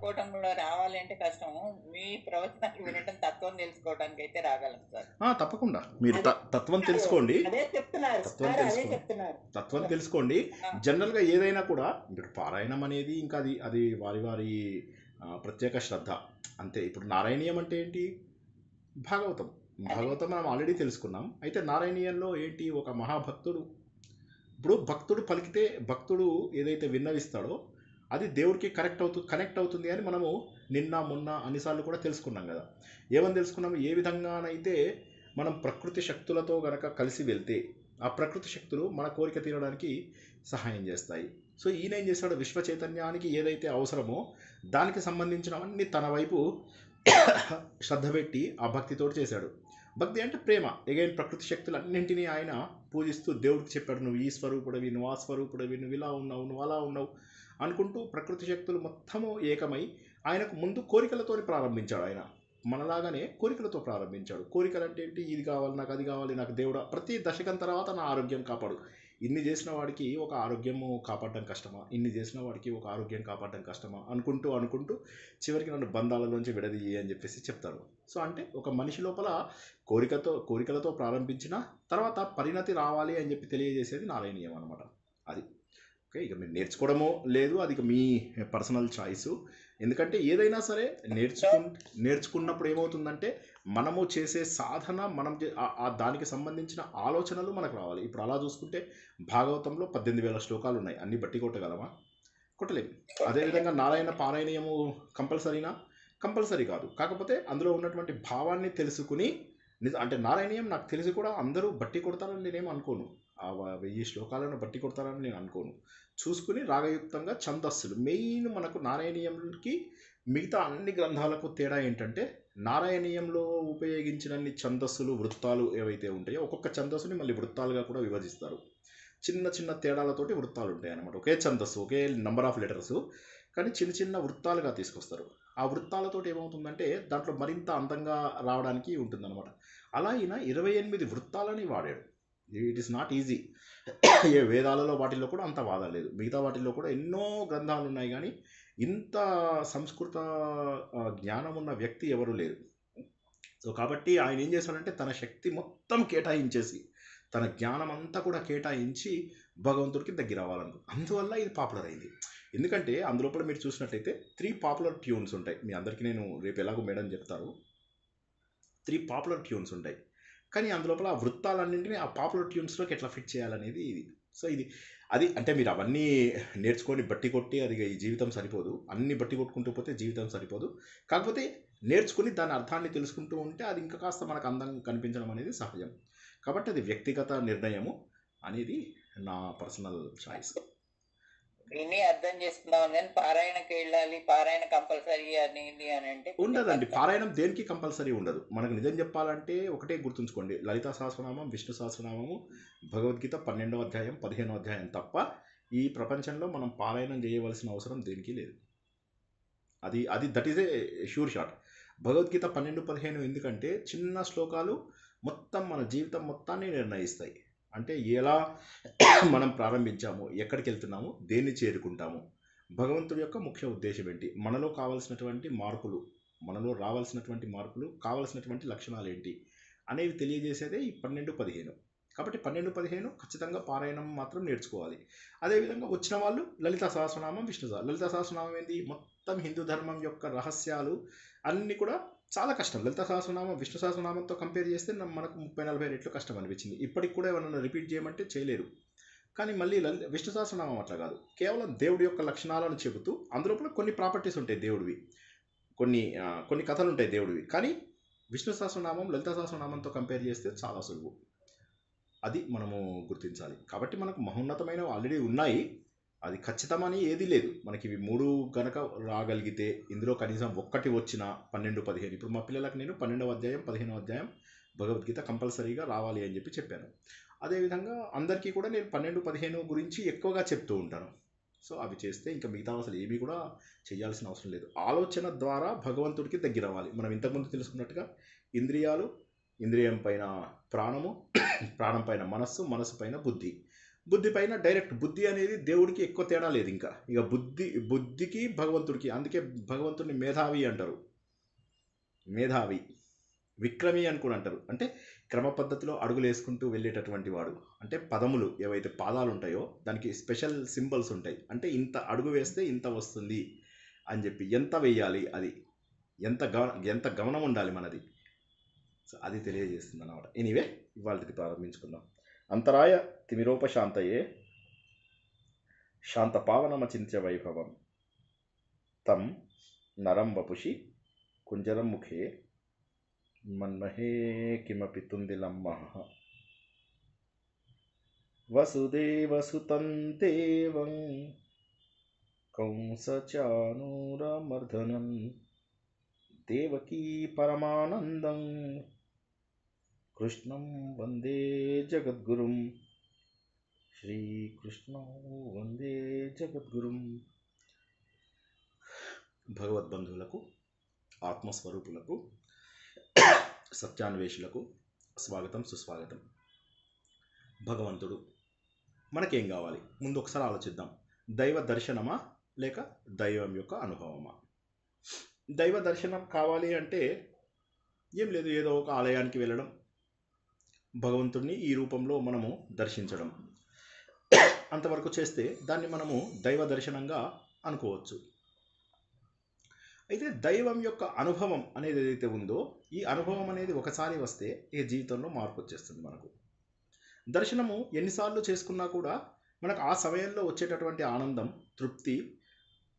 తెలుసుకోవడంలో రావాలి అంటే కష్టము. మీ ప్రవచనాలు వినటం, తత్వం తెలుసుకోవడానికి అయితే రాగలం సార్. తప్పకుండా మీరు తత్వం తెలుసుకోండి. అదే చెప్తున్నారు తత్వం సార్, అదే తెలుసుకోండి. చెప్తున్నారు. తత్వం తెలుసుకోండి. జనరల్గా ఏదైనా కూడా ఇప్పుడు పారాయణం అనేది ఇంకా అది వారి వారి ప్రత్యేక శ్రద్ధ అంతే. ఇప్పుడు నారాయణీయం అంటే ఏంటి? భాగవతం మనం ఆల్రెడీ తెలుసుకున్నాం. అయితే నారాయణీయంలో ఏంటి? ఒక మహాభక్తుడు, ఇప్పుడు భక్తుడు పలికితే భక్తుడు ఏదైతే విన్నవిస్తాడో అది దేవుడికి కనెక్ట్ అవుతుంది అని మనము నిన్న మొన్న అన్నిసార్లు కూడా తెలుసుకున్నాం కదా. ఏమని తెలుసుకున్నాము? ఏ విధంగానైతే మనం ప్రకృతి శక్తులతో గనక కలిసి వెళ్తే ఆ ప్రకృతి శక్తులు మన కోరిక తీరడానికి సహాయం చేస్తాయి. సో ఈయన ఏం చేశాడు? విశ్వ చైతన్యానికి ఏదైతే అవసరమో దానికి సంబంధించినవన్నీ తన వైపు శ్రద్ధ పెట్టి ఆ భక్తితోటి చేశాడు. భక్తి అంటే ప్రేమ. ఎగైన్ ప్రకృతి శక్తులన్నింటినీ ఆయన పూజిస్తూ దేవుడికి చెప్పాడు, నువ్వు ఈ స్వరూపుడవి, నువ్వు ఆ స్వరూపుడవి, నువ్వు ఇలా ఉన్నావు, నువ్వు అలా ఉన్నావు అనుకుంటూ ప్రకృతి శక్తులు మొత్తము ఏకమై ఆయనకు ముందు కోరికలతో ప్రారంభించాడు. ఆయన మనలాగానే కోరికలతో ప్రారంభించాడు. కోరికలు అంటే ఏంటి? ఇది కావాలి, నాకు అది కావాలి, నాకు దేవుడా ప్రతి దశకం తర్వాత నా ఆరోగ్యం కాపాడు. ఇన్ని చేసిన వాడికి ఒక ఆరోగ్యము కాపాడడం కష్టమా? ఇన్ని చేసిన వాడికి ఒక ఆరోగ్యం కాపాడడం కష్టమా అనుకుంటూ చివరికి నన్ను బంధాలలోంచి విడదీయి అని చెప్పేసి చెప్తారు. సో అంటే ఒక మనిషి లోపల కోరికలతో ప్రారంభించిన తర్వాత పరిణతి రావాలి అని చెప్పి తెలియజేసేది నారాయణీయం అనమాట. అది ఓకే. ఇక మీరు నేర్చుకోవడమో లేదు, అది ఇక మీ పర్సనల్ చాయిస్. ఎందుకంటే ఏదైనా సరే నేర్చుకున్నప్పుడు ఏమవుతుందంటే మనము చేసే సాధన, దానికి సంబంధించిన ఆలోచనలు మనకు రావాలి. ఇప్పుడు అలా చూసుకుంటే భాగవతంలో 18,000 శ్లోకాలు ఉన్నాయి. అన్ని బట్టి కొట్టగలమా? కొట్టలేము. అదేవిధంగా నారాయణ పారాయణయము కంపల్సరీ కాదు. కాకపోతే అందులో ఉన్నటువంటి భావాన్ని తెలుసుకుని అంటే నారాయణీయం నాకు తెలిసి కూడా అందరూ బట్టి కొడతారని నేనేం అనుకోను. ఆ 1000 శ్లోకాలను బట్టి కొడతారని నేను అనుకోను. చూసుకుని రాగయుక్తంగా ఛందస్సులు మెయిన్. మనకు నారాయణీయంకి మిగతా అన్ని గ్రంథాలకు తేడా ఏంటంటే నారాయణీయంలో ఉపయోగించినన్ని ఛందస్సులు, వృత్తాలు ఏవైతే ఉంటాయో ఒక్కొక్క ఛందస్సుని మళ్ళీ వృత్తాలుగా కూడా విభజిస్తారు. చిన్న చిన్న తేడాలతోటి వృత్తాలు ఉంటాయి అన్నమాట. ఒకే ఛందస్సు, ఒకే నంబర్ ఆఫ్ లెటర్స్, కానీ చిన్న చిన్న వృత్తాలుగా తీసుకొస్తారు. ఆ వృత్తాలతో ఏమవుతుందంటే దాంట్లో మరింత అందంగా రావడానికి ఉంటుందన్నమాట. అలా ఈయన 28 వృత్తాలని వాడాడు. It is not easy. ఏ వేదాలలో వాటిల్లో కూడా అంత వాదన లేదు. మిగతా వాటిల్లో కూడా ఎన్నో గ్రంథాలు ఉన్నాయి, కానీ ఇంత సంస్కృత జ్ఞానం ఉన్న వ్యక్తి ఎవరు లేరు. సో కాబట్టి ఆయన ఏం చేశాడంటే తన శక్తి మొత్తం కేటాయించేసి, తన జ్ఞానం అంతా కూడా కేటాయించి భగవంతుడికి దగ్గర అవ్వాలనుకో. అందువల్ల ఇది పాపులర్ అయింది. ఎందుకంటే అందులోపల మీరు చూసినట్టయితే 3 పాపులర్ ట్యూన్స్ ఉంటాయి. మీ అందరికీ నేను రేపు ఎలాగో మేడం చెప్తారు. 3 పాపులర్ ట్యూన్స్ ఉంటాయి, కానీ అందులోపల ఆ వృత్తాలన్నింటినీ ఆ పాపులర్ ట్యూన్స్లోకి ఎట్లా ఫిట్ చేయాలనేది ఇది. సో అది అంటే మీరు అవన్నీ నేర్చుకొని బట్టి కొట్టి అది ఈ జీవితం సరిపోదు. అన్ని బట్టి కొట్టుకుంటూ పోతే జీవితం సరిపోదు. కాకపోతే నేర్చుకుని దాని అర్థాన్ని తెలుసుకుంటూ ఉంటే అది ఇంకా కాస్త మనకు అందంగా కనిపించడం అనేది సహజం. కాబట్టి అది వ్యక్తిగత నిర్ణయము అనేది నా పర్సనల్ చాయిస్. విని అర్థం చేసుకుందాం కానీ పారాయణకి వెళ్ళాలి, పారాయణ కంపల్సరీ అనేది అని అంటే ఉండదండి. పారాయణం దేనికి కంపల్సరీ ఉండదు. మనకు నిజం చెప్పాలంటే ఒకటే గుర్తుంచుకోండి, లలితా సహస్రనామం, విష్ణు సహస్రనామము, భగవద్గీత 12వ అధ్యాయం 15వ అధ్యాయం తప్ప ఈ ప్రపంచంలో మనం పారాయణం చేయవలసిన అవసరం దేనికి లేదు. అది that is a sure shot. Bhagavad Gita 12, 15 ఎందుకంటే చిన్న శ్లోకాలు మొత్తం మన జీవితం మొత్తాన్ని నిర్ణయిస్తాయి. అంటే ఎలా మనం ప్రారంభించాము, ఎక్కడికి వెళ్తున్నాము, దేన్ని చేరుకుంటాము, భగవంతుడి యొక్క ముఖ్య ఉద్దేశం ఏంటి, మనలో కావాల్సినటువంటి మార్పులు, మనలో రావాల్సినటువంటి మార్పులు, కావాల్సినటువంటి లక్షణాలు ఏంటి అనేవి తెలియజేసేదే ఈ 12, 15. కాబట్టి 12, 15 ఖచ్చితంగా పారాయణం మాత్రం నేర్చుకోవాలి. అదేవిధంగా వచ్చిన వాళ్ళు లలితా సహస్రనామం, లలితా సహస్రనామం ఏంటి? మొత్తం హిందూ ధర్మం యొక్క రహస్యాలు అన్నీ కూడా చాలా కష్టం. లలితా సహస్రనామం విష్ణు సహస్రనామంతో కంపేర్ చేస్తే మనకు 30-40 రెట్లు కష్టం అనిపించింది. ఇప్పటికి కూడా ఏమన్నా రిపీట్ చేయమంటే చేయలేరు. కానీ మళ్ళీ విష్ణు సహస్రనామం అట్లా కాదు. కేవలం దేవుడి యొక్క లక్షణాలను చెబుతూ అందులో కూడా కొన్ని ప్రాపర్టీస్ ఉంటాయి దేవుడివి, కొన్ని కథలు ఉంటాయి దేవుడివి. కానీ విష్ణు సహస్రనామం లలితా సహస్రనామంతో కంపేర్ చేస్తే చాలా సులువు. అది మనము గుర్తించాలి. కాబట్టి మనకు మహోన్నతమైనవి ఆల్రెడీ ఉన్నాయి. అది ఖచ్చితమని ఏదీ లేదు. మనకి ఇవి 3 గనక రాగలిగితే ఇందులో కనీసం ఒక్కటి వచ్చిన 12, 15. ఇప్పుడు మా పిల్లలకు నేను 12వ అధ్యాయం 15వ అధ్యాయం భగవద్గీత కంపల్సరీగా రావాలి అని చెప్పాను. అదేవిధంగా అందరికీ కూడా నేను 12, 15 గురించి ఎక్కువగా చెప్తూ ఉంటాను. సో అవి చేస్తే ఇంకా మిగతా అసలు ఏమీ కూడా చేయాల్సిన అవసరం లేదు. ఆలోచన ద్వారా భగవంతుడికి దగ్గర అవ్వాలి. మనం ఇంతకుముందు తెలుసుకున్నట్టుగా ఇంద్రియాలు, ఇంద్రియం పైన ప్రాణము, ప్రాణం పైన మనస్సు, మనస్సు పైన బుద్ధి, బుద్ధి పైన డైరెక్ట్. బుద్ధి అనేది దేవుడికి ఎక్కువ తేడా లేదు ఇంకా. ఇక బుద్ధికి భగవంతుడికి, అందుకే భగవంతుడిని మేధావి అంటారు. మేధావి, విక్రమి అని కూడా అంటారు. అంటే క్రమ పద్ధతిలో అడుగులు వేసుకుంటూ వెళ్ళేటటువంటి వాడు. అంటే పదములు ఏవైతే పాదాలు ఉంటాయో దానికి స్పెషల్ సింబల్స్ ఉంటాయి. అంటే ఇంత అడుగు వేస్తే ఇంత వస్తుంది అని చెప్పి, ఎంత వెయ్యాలి, అది ఎంత గమనం ఉండాలి మనది, సో అది తెలియజేస్తుంది అన్నమాట. ఎనీవే, ఇవాళది ప్రారంభించుకుందాం. అంతరాయ తిమిరోపశాంతయే శాంత పావనమచింత్య వైభవం తం నరం వపుషి కుంజరం ముఖే మన్మహే కిమపి తుందిలం మహః వసుదేవసుతం దేవం కంసచానూరమర్దనం దేవకీ పరమానందం కృష్ణం వందే జగద్గురుం శ్రీకృష్ణం వందే జగద్గురుం. భగవద్బంధువులకు, ఆత్మస్వరూపులకు, సత్యాన్వేషులకు స్వాగతం, సుస్వాగతం. భగవంతుడు మనకేం కావాలి ముందు ఒకసారి ఆలోచిద్దాం. దైవ దర్శనమా లేక దైవం యొక్క అనుభవమా? దైవ దర్శనం కావాలి అంటే ఏం లేదు, ఏదో ఒక ఆలయానికి వెళ్ళడం, భగవంతుడిని ఈ రూపంలో మనము దర్శించడం, అంతవరకు చేస్తే దాన్ని మనము దైవ దర్శనంగా అనుకోవచ్చు. అయితే దైవం యొక్క అనుభవం అనేది ఏదైతే ఉందో, ఈ అనుభవం అనేది ఒకసారి వస్తే ఈ జీవితంలో మార్పు వచ్చేస్తుంది మనకు. దర్శనము ఎన్నిసార్లు చేసుకున్నా కూడా మనకు ఆ సమయంలో వచ్చేటటువంటి ఆనందం, తృప్తి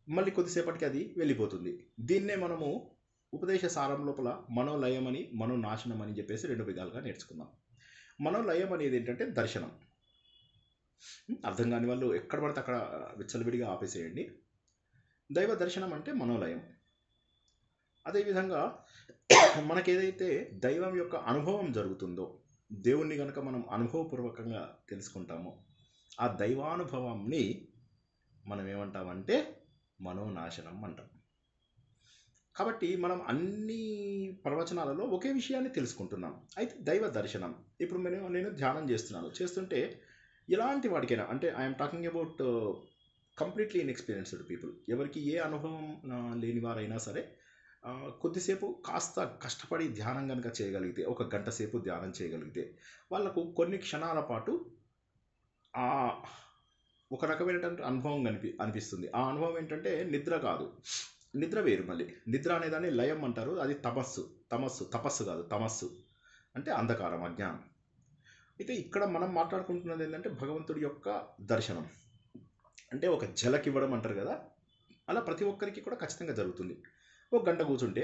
మళ్ళీ కొద్దిసేపటికి అది వెళ్ళిపోతుంది. దీన్నే మనము ఉపదేశ సారం లోపల మనోలయం అని, మనోనాశనం అని చెప్పేసి రెండు విధాలుగా నేర్చుకున్నాం. మనోలయం అనేది ఏంటంటే దర్శనం. అర్థం కాని వాళ్ళు ఎక్కడ పడితే అక్కడ విచ్చలవిడిగా ఆపేసేయండి. దైవ దర్శనం అంటే మనోలయం. అదేవిధంగా మనకేదైతే దైవం యొక్క అనుభవం జరుగుతుందో, దేవుణ్ణి కనుక మనం అనుభవపూర్వకంగా తెలుసుకుంటామో, ఆ దైవానుభవాన్ని మనం ఏమంటామంటే మనోనాశనం అంటాం. కాబట్టి మనం అన్ని ప్రవచనాలలో ఒకే విషయాన్ని తెలుసుకుంటున్నాం. అయితే దైవ దర్శనం, ఇప్పుడు నేను ధ్యానం చేస్తుంటే ఎలాంటి వాడికైనా, అంటే I'm talking about completely inexperienced people, ఎవరికి ఏ అనుభవం లేని వారైనా సరే కొద్దిసేపు కాస్త కష్టపడి ధ్యానం కనుక చేయగలిగితే, ఒక గంట సేపు ధ్యానం చేయగలిగితే వాళ్ళకు కొన్ని క్షణాల పాటు ఒక రకమైనటువంటి అనుభవం అనిపిస్తుంది. ఆ అనుభవం ఏంటంటే నిద్ర కాదు, నిద్ర వేరు. మళ్ళీ నిద్ర అనేదాన్ని లయం అంటారు. అది తపస్సు కాదు, తమస్సు అంటే అంధకారం, అజ్ఞానం. అయితే ఇక్కడ మనం మాట్లాడుకుంటున్నది ఏంటంటే భగవంతుడి యొక్క దర్శనం. అంటే ఒక జలకివ్వడం అంటారు కదా, అలా ప్రతి ఒక్కరికి కూడా ఖచ్చితంగా జరుగుతుంది. ఒక గంట కూర్చుంటే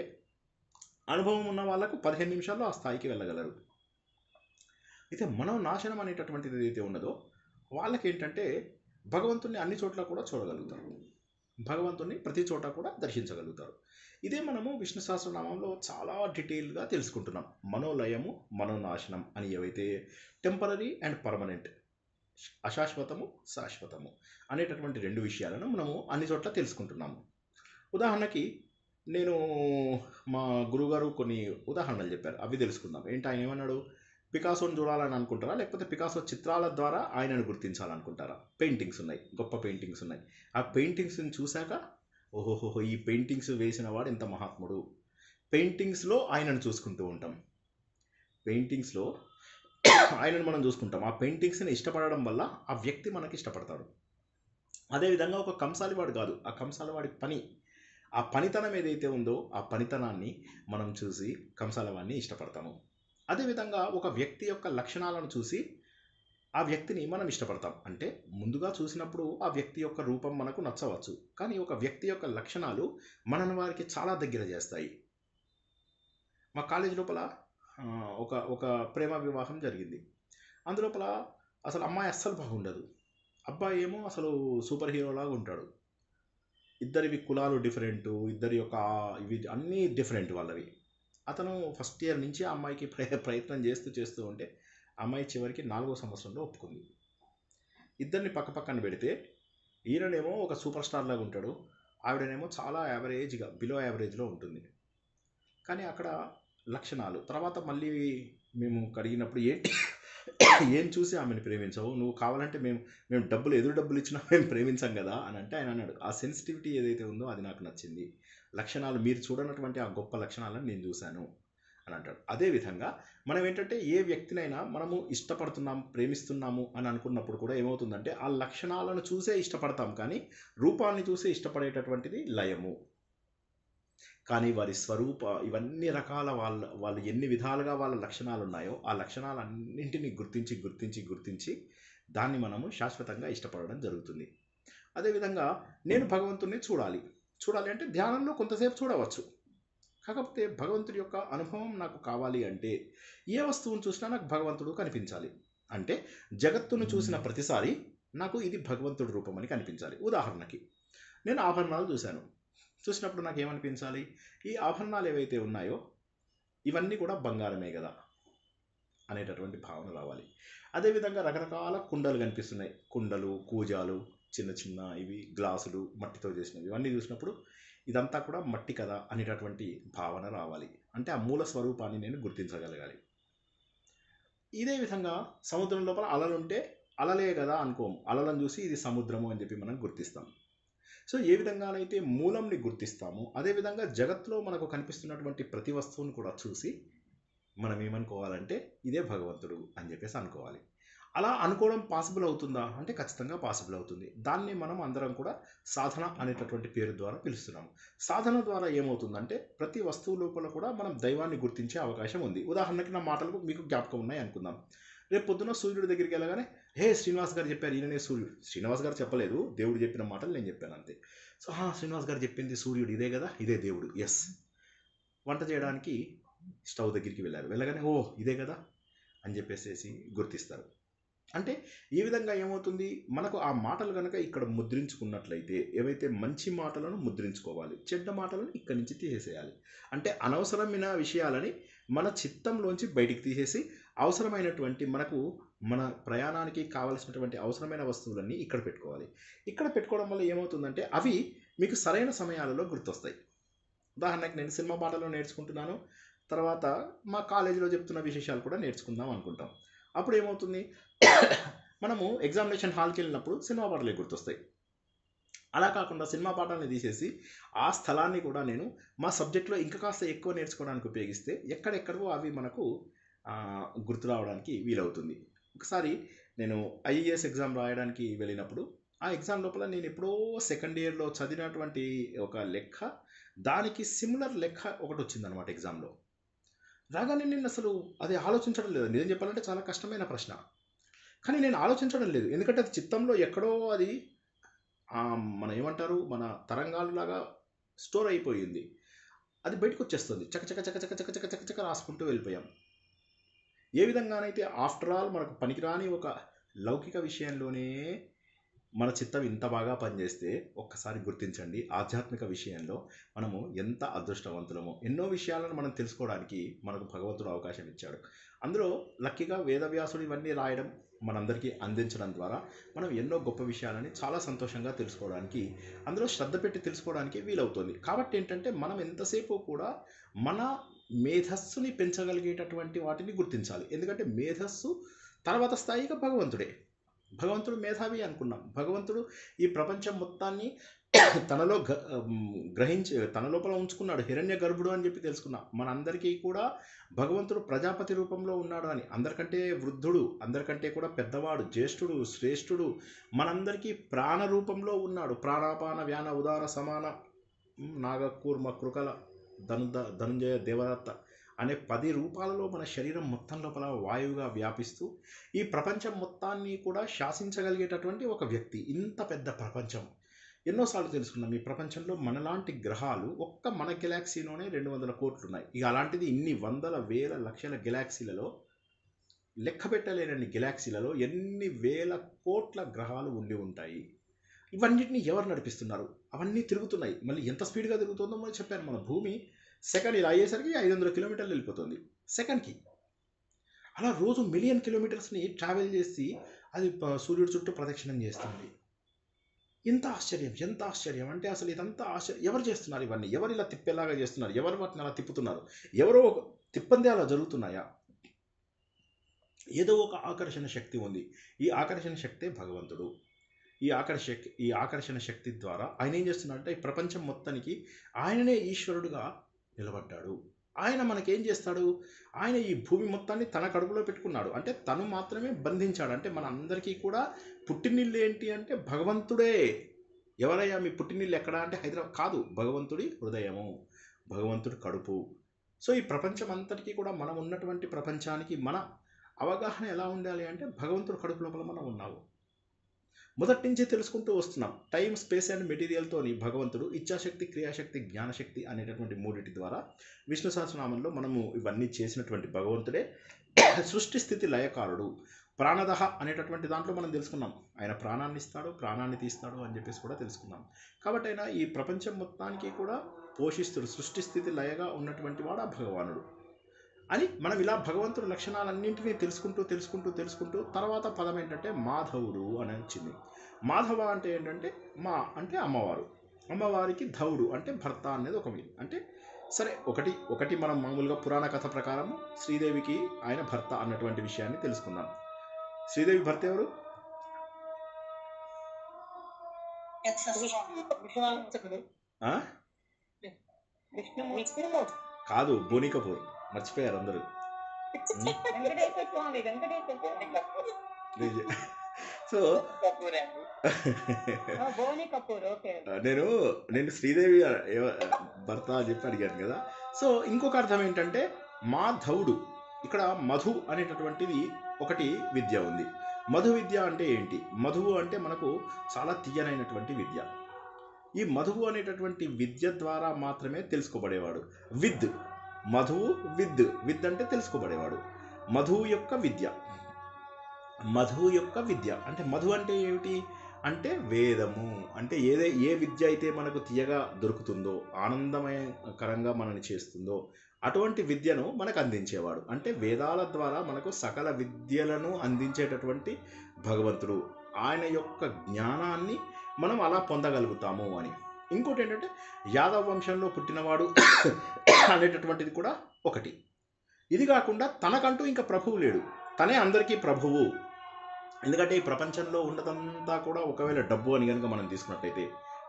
అనుభవం ఉన్న వాళ్ళకు 15 నిమిషాల్లో ఆ స్థాయికి వెళ్ళగలరు. అయితే మనోనాశనం అనేటటువంటిది ఏదైతే ఉన్నదో వాళ్ళకి ఏంటంటే భగవంతుడిని అన్ని చోట్ల కూడా చూడగలుగుతారు, భగవంతుడిని ప్రతి చోట కూడా దర్శించగలుగుతారు. ఇదే మనము విష్ణు సహస్రనామంలో చాలా డీటెయిల్గా తెలుసుకుంటున్నాం. మనోలయము, మనోనాశనం అని ఏవైతే టెంపరరీ అండ్ పర్మనెంట్, అశాశ్వతము, శాశ్వతము అనేటటువంటి రెండు విషయాలను మనము అన్ని చోట్ల తెలుసుకుంటున్నాము. ఉదాహరణకి నేను మా గురువుగారు కొన్ని ఉదాహరణలు చెప్పారు, అవి తెలుసుకుందాం. ఏంటి ఆయన ఏమన్నాడు? పికాసోని చూడాలని అనుకుంటారా, లేకపోతే పికాసో చిత్రాల ద్వారా ఆయనను గుర్తించాలనుకుంటారా? పెయింటింగ్స్ ఉన్నాయి, గొప్ప పెయింటింగ్స్ ఉన్నాయి. ఆ పెయింటింగ్స్ని చూశాక ఓహోహోహో ఈ పెయింటింగ్స్ వేసిన వాడు ఎంత మహాత్ముడు, పెయింటింగ్స్లో ఆయనను చూసుకుంటూ ఉంటాం. పెయింటింగ్స్లో ఆయనను మనం చూసుకుంటాం. ఆ పెయింటింగ్స్ని ఇష్టపడడం వల్ల ఆ వ్యక్తి మనకి ఇష్టపడతాడు. అదేవిధంగా ఒక కంసాలివాడు కాదు, ఆ కంసాలవాడి పని, ఆ పనితనం ఏదైతే ఉందో ఆ పనితనాన్ని మనం చూసి కంసాలవాడిని ఇష్టపడతాము. అదేవిధంగా ఒక వ్యక్తి యొక్క లక్షణాలను చూసి ఆ వ్యక్తిని మనం ఇష్టపడతాం. అంటే ముందుగా చూసినప్పుడు ఆ వ్యక్తి యొక్క రూపం మనకు నచ్చవచ్చు, కానీ ఒక వ్యక్తి యొక్క లక్షణాలు మనని వారికి చాలా దగ్గర చేస్తాయి. మా కాలేజ్ లోపల ఒక ప్రేమ వివాహం జరిగింది. అందులోపల అసలు అమ్మాయి అస్సలు బాగుండదు, అబ్బాయి ఏమో అసలు సూపర్ హీరోలాగా ఉంటాడు. ఇద్దరివి కులాలు డిఫరెంట్, ఇద్దరి యొక్క ఇవి అన్నీ డిఫరెంట్ వాళ్ళవి. అతను ఫస్ట్ ఇయర్ నుంచి ఆ అమ్మాయికి ప్రయత్నం చేస్తూ ఉంటే అమ్మాయి చివరికి 4వ సంవత్సరంలో ఒప్పుకుంది. ఇద్దరిని పక్కన పెడితే ఈయననేమో ఒక సూపర్ స్టార్ లాగా ఉంటాడు, ఆవిడనేమో చాలా యావరేజ్గా బిలో యావరేజ్లో ఉంటుంది. కానీ అక్కడ లక్షణాలు తర్వాత మళ్ళీ మేము కడిగినప్పుడు ఏం చూసి ఆమెను ప్రేమించవు, నువ్వు కావాలంటే మేము ఎదురు డబ్బులు ఇచ్చినా మేము ప్రేమించాం కదా అని అంటే ఆయన అన్నాడు, ఆ సెన్సిటివిటీ ఏదైతే ఉందో అది నాకు నచ్చింది, లక్షణాలు మీరు చూడనటువంటి ఆ గొప్ప లక్షణాలను నేను చూశాను అని అంటాడు. అదేవిధంగా మనం ఏంటంటే ఏ వ్యక్తినైనా మనము ఇష్టపడుతున్నాము, ప్రేమిస్తున్నాము అని అనుకున్నప్పుడు కూడా ఏమవుతుందంటే ఆ లక్షణాలను చూసే ఇష్టపడతాం, కానీ రూపాన్ని చూసే ఇష్టపడేటటువంటిది లయము. కానీ వారి స్వరూప ఇవన్నీ రకాల వాళ్ళు ఎన్ని విధాలుగా వాళ్ళ లక్షణాలు ఉన్నాయో ఆ లక్షణాలన్నింటినీ గుర్తించి దాన్ని మనము శాశ్వతంగా ఇష్టపడడం జరుగుతుంది. అదేవిధంగా నేను భగవంతుడిని చూడాలి అంటే ధ్యానంలో కొంతసేపు చూడవచ్చు. కాకపోతే భగవంతుడి యొక్క అనుభవం నాకు కావాలి అంటే ఏ వస్తువును చూసినా నాకు భగవంతుడు కనిపించాలి. అంటే జగత్తును చూసిన ప్రతిసారి నాకు ఇది భగవంతుడి రూపం అని కనిపించాలి. ఉదాహరణకి నేను ఆభరణాలు చూసినప్పుడు నాకు ఏమనిపించాలి, ఈ ఆభరణాలు ఏవైతే ఉన్నాయో ఇవన్నీ కూడా బంగారమే కదా అనేటటువంటి భావన రావాలి. అదేవిధంగా రకరకాల కుండలు కనిపిస్తున్నాయి, కుండలు, కూజాలు, చిన్న చిన్న ఇవి గ్లాసులు మట్టితో చేసినవి, ఇవన్నీ చూసినప్పుడు ఇదంతా కూడా మట్టి కదా అనేటటువంటి భావన రావాలి. అంటే ఆ మూల స్వరూపాన్ని నేను గుర్తించగలగాలి. ఇదే విధంగా సముద్రం లోపల అలలుంటే అలలే కదా అనుకోము, అలలను చూసి ఇది సముద్రము అని చెప్పి మనం గుర్తిస్తాం. సో ఏ విధంగానైతే మూలంని గుర్తిస్తామో అదేవిధంగా జగత్తులో మనకు కనిపిస్తున్నటువంటి ప్రతి వస్తువును కూడా చూసి మనం ఏమనుకోవాలంటే ఇదే భగవంతుడు అని చెప్పేసి అనుకోవాలి. అలా అనుకోవడం పాసిబుల్ అవుతుందా అంటే ఖచ్చితంగా పాసిబుల్ అవుతుంది. దాన్ని మనం అందరం కూడా సాధన అనేటటువంటి పేరు ద్వారా పిలుస్తున్నాము. సాధన ద్వారా ఏమవుతుందంటే ప్రతి వస్తువు లోపల కూడా మనం దైవాన్ని గుర్తించే అవకాశం ఉంది. ఉదాహరణకి నా మాటలు మీకు జ్ఞాపకం ఉన్నాయి అనుకుందాం. రేపు పొద్దున సూర్యుడి దగ్గరికి వెళ్ళగానే హే శ్రీనివాస్ గారు చెప్పారు, ఈయననే సూర్యుడు. శ్రీనివాస్ గారు చెప్పలేదు, దేవుడు చెప్పిన మాటలు నేను చెప్పాను అంతే. సో శ్రీనివాస్ గారు చెప్పింది సూర్యుడు ఇదే కదా, ఇదే దేవుడు, ఎస్. వంట చేయడానికి స్టవ్ దగ్గరికి వెళ్ళగానే ఓ ఇదే కదా అని చెప్పేసి గుర్తిస్తారు. అంటే ఈ విధంగా ఏమవుతుంది, మనకు ఆ మాటలు కనుక ఇక్కడ ముద్రించుకున్నట్లయితే ఏవైతే మంచి మాటలను ముద్రించుకోవాలి, చెడ్డ మాటలను ఇక్కడి నుంచి తీసేసేయాలి. అంటే అనవసరమైన విషయాలని మన చిత్తంలోంచి బయటికి తీసేసి అవసరమైనటువంటి మన ప్రయాణానికి కావలసినటువంటి అవసరమైన వస్తువులన్నీ ఇక్కడ పెట్టుకోవాలి. ఇక్కడ పెట్టుకోవడం వల్ల ఏమవుతుందంటే అవి మీకు సరైన సమయాలలో గుర్తొస్తాయి. ఉదాహరణకి నేను సినిమా పాటలు నేర్చుకుంటున్నాను, తర్వాత మా కాలేజీలో చెప్తున్న విశేషాలు కూడా నేర్చుకుందాం అనుకుంటాం. అప్పుడు ఏమవుతుంది, మనము ఎగ్జామినేషన్ హాల్కి వెళ్ళినప్పుడు సినిమా పాటలే గుర్తొస్తాయి. అలా కాకుండా సినిమా పాఠాలను తీసేసి ఆ స్థలాన్ని కూడా నేను మా సబ్జెక్ట్లో ఇంకా కాస్త ఎక్కువ నేర్చుకోవడానికి ఉపయోగిస్తే ఎక్కడెక్కడో అవి మనకు గుర్తు రావడానికి వీలవుతుంది. ఒకసారి నేను ఐఏఎస్ ఎగ్జామ్ రాయడానికి వెళ్ళినప్పుడు ఆ ఎగ్జామ్ లోపల నేను ఎప్పుడో సెకండ్ ఇయర్లో చదివినటువంటి ఒక లెక్క, దానికి సిమిలర్ లెక్క ఒకటి వచ్చిందనమాట ఎగ్జామ్లో. రాగానే నేను అసలు అది ఆలోచించడం లేదు. నిజం చెప్పాలంటే చాలా కష్టమైన ప్రశ్న, కానీ నేను ఆలోచించడం లేదు. ఎందుకంటే అది చిత్తంలో ఎక్కడో అది మన ఏమంటారు మన తరంగాలులాగా స్టోర్ అయిపోయింది. అది బయటకు వచ్చేస్తుంది, చకచక చకచక చకచక చకచక రాసుకుంటూ వెళ్ళిపోయాం. ఏ విధంగానైతే ఆఫ్టర్ ఆల్ మనకు పనికిరాని ఒక లౌకిక విషయంలోనే మన చిత్తం ఇంత బాగా పనిచేస్తే ఒక్కసారి గుర్తించండి ఆధ్యాత్మిక విషయంలో మనము ఎంత అదృష్టవంతులమో. ఎన్నో విషయాలను మనం తెలుసుకోవడానికి మనకు భగవంతుడు అవకాశం ఇచ్చాడు. అందులో లక్కీగా వేదవ్యాసుడు ఇవన్నీ రాయడం మనందరికీ అందించడం ద్వారా మనం ఎన్నో గొప్ప విషయాలని చాలా సంతోషంగా తెలుసుకోవడానికి, అందులో శ్రద్ధ పెట్టి తెలుసుకోవడానికి వీలవుతుంది. కాబట్టి ఏంటంటే మనం ఎంతసేపు కూడా మన మేధస్సుని పెంచగలిగేటటువంటి వాటిని గుర్తించాలి. ఎందుకంటే మేధస్సు తర్వాత స్థాయిగా భగవంతుడు మేధావి అనుకున్నాం. భగవంతుడు ఈ ప్రపంచం మొత్తాన్ని తనలో గ్రహించి తన లోపల ఉంచుకున్నాడు, హిరణ్య గర్భుడు అని చెప్పి తెలుసుకున్నాం. మనందరికీ కూడా భగవంతుడు ప్రజాపతి రూపంలో ఉన్నాడు అని, అందరికంటే వృద్ధుడు, అందరికంటే కూడా పెద్దవాడు, జ్యేష్ఠుడు, శ్రేష్ఠుడు, మనందరికీ ప్రాణ రూపంలో ఉన్నాడు. ప్రాణాపాన వ్యాన ఉదార సమాన నాగకూర్మ కృకల ధనుంజయ దేవదత్త అనే 10 రూపాలలో మన శరీరం మొత్తం లోపల వాయువుగా వ్యాపిస్తూ ఈ ప్రపంచం మొత్తాన్ని కూడా శాసించగలిగేటటువంటి ఒక వ్యక్తి. ఇంత పెద్ద ప్రపంచం ఎన్నోసార్లు తెలుసుకున్నాం. ఈ ప్రపంచంలో మనలాంటి గ్రహాలు ఒక్క మన గెలాక్సీలోనే 200 కోట్లు ఉన్నాయి. ఇక అలాంటిది ఇన్ని వందల వేల లక్షల గెలాక్సీలలో, లెక్క పెట్టలేనన్ని గెలాక్సీలలో ఎన్ని వేల కోట్ల గ్రహాలు ఉండి ఉంటాయి. ఇవన్నిటిని ఎవరు నడిపిస్తున్నారు? అవన్నీ తిరుగుతున్నాయి. మళ్ళీ ఎంత స్పీడ్గా తిరుగుతుందో మనం చెప్పాను. మన భూమి సెకండ్ ఇలా అయ్యేసరికి 500 కిలోమీటర్లు వెళ్ళిపోతుంది సెకండ్కి. అలా రోజు మిలియన్ కిలోమీటర్స్ని ట్రావెల్ చేసి అది సూర్యుడి చుట్టూ ప్రదక్షిణం చేస్తుంది. ఎంత ఆశ్చర్యం అంటే అసలు ఇదంతా ఆశ్చర్యం. ఎవరు చేస్తున్నారు ఇవన్నీ? ఎవరు ఇలా తిప్పేలాగా చేస్తున్నారు? ఎవరు వాటిని అలా తిప్పుతున్నారు? ఎవరో తిప్పందే అలా జరుగుతున్నాయా? ఏదో ఒక ఆకర్షణ శక్తి ఉంది. ఈ ఆకర్షణ శక్తే భగవంతుడు. ఈ ఆకర్షణ శక్తి ద్వారా ఆయన ఏం చేస్తున్నాడంటే ఈ ప్రపంచం మొత్తానికి ఆయననే ఈశ్వరుడుగా నిలబడ్డాడు. ఆయన మనకేం చేస్తాడు? ఆయన ఈ భూమి మొత్తాన్ని తన కడుపులో పెట్టుకున్నాడు. అంటే తను మాత్రమే బంధించాడు. అంటే మన అందరికీ కూడా పుట్టినిల్లు ఏంటి అంటే భగవంతుడే. ఎవరయ్యా మీ పుట్టినిల్లు ఎక్కడ అంటే హైదరాబాద్ కాదు, భగవంతుడి హృదయము, భగవంతుడి కడుపు. సో ఈ ప్రపంచం అంతటికీ కూడా మనం ఉన్నటువంటి ప్రపంచానికి మన అవగాహన ఎలా ఉండాలి అంటే భగవంతుడి కడుపు లోపల మనం ఉన్నాము. మొదటి నుంచి తెలుసుకుంటూ వస్తున్నాం. టైం, స్పేస్ అండ్ మెటీరియల్తోని భగవంతుడు ఇచ్ఛాశక్తి, క్రియాశక్తి, జ్ఞానశక్తి అనేటటువంటి మూడిటి ద్వారా విష్ణు సహస్రనామంలో మనము ఇవన్నీ చేసినటువంటి భగవంతుడే సృష్టి స్థితి లయకారుడు. ప్రాణదహ అనేటటువంటి దాంట్లో మనం తెలుసుకున్నాం. ఆయన ప్రాణాన్ని ఇస్తాడు, ప్రాణాన్ని తీస్తాడు అని చెప్పేసి కూడా తెలుసుకున్నాం. కాబట్టి ఆయన ఈ ప్రపంచం మొత్తానికి కూడా పోషిస్తుడు, సృష్టి స్థితి లయగా ఉన్నటువంటి వాడు ఆ భగవానుడు అని మనం ఇలా భగవంతుడి లక్షణాలన్నింటినీ తెలుసుకుంటూ తర్వాత పదం ఏంటంటే మాధవుడు అని వచ్చింది. మాధవ అంటే ఏంటంటే మా అంటే అమ్మవారు, అమ్మవారికి ధవుడు అంటే భర్త అనేది ఒక మీనింగ్. అంటే సరే ఒకటి మనం మామూలుగా పురాణ కథ ప్రకారం శ్రీదేవికి ఆయన భర్త అన్నటువంటి విషయాన్ని తెలుసుకుందాం. శ్రీదేవి భర్త ఎవరు? ఆ? కాదు, బోని కపూర్. మర్చిపోయారు అందరూ. సో నేను శ్రీదేవి భర్త అని చెప్పి అడిగాను కదా. సో ఇంకొక అర్థం ఏంటంటే మాధవుడు. ఇక్కడ మధు అనేటటువంటిది ఒకటి విద్య ఉంది. మధు విద్య అంటే ఏంటి? మధువు అంటే మనకు చాలా తీయనైనటువంటి విద్య. ఈ మధువు అనేటటువంటి విద్య ద్వారా మాత్రమే తెలుసుకోబడేవాడు. మధువు విద్ అంటే తెలుసుకోబడేవాడు. మధువు యొక్క విద్య అంటే మధు అంటే ఏమిటి అంటే వేదము. అంటే ఏ విద్య అయితే మనకు తీయగా దొరుకుతుందో, ఆనందమయకరంగా మనని చేస్తుందో అటువంటి విద్యను మనకు అందించేవాడు. అంటే వేదాల ద్వారా మనకు సకల విద్యలను అందించేటటువంటి భగవంతుడు. ఆయన యొక్క జ్ఞానాన్ని మనం అలా పొందగలుగుతాము అని. ఇంకోటి ఏంటంటే యాదవ వంశంలో పుట్టినవాడు అనేటటువంటిది కూడా ఒకటి. ఇది కాకుండా తనకంటూ ఇంకా ప్రభువు లేడు, తనే అందరికీ ప్రభువు. ఎందుకంటే ఈ ప్రపంచంలో ఉన్నదంతా కూడా ఒకవేళ డబ్బు అని కనుక మనం తీసుకున్నట్టయితే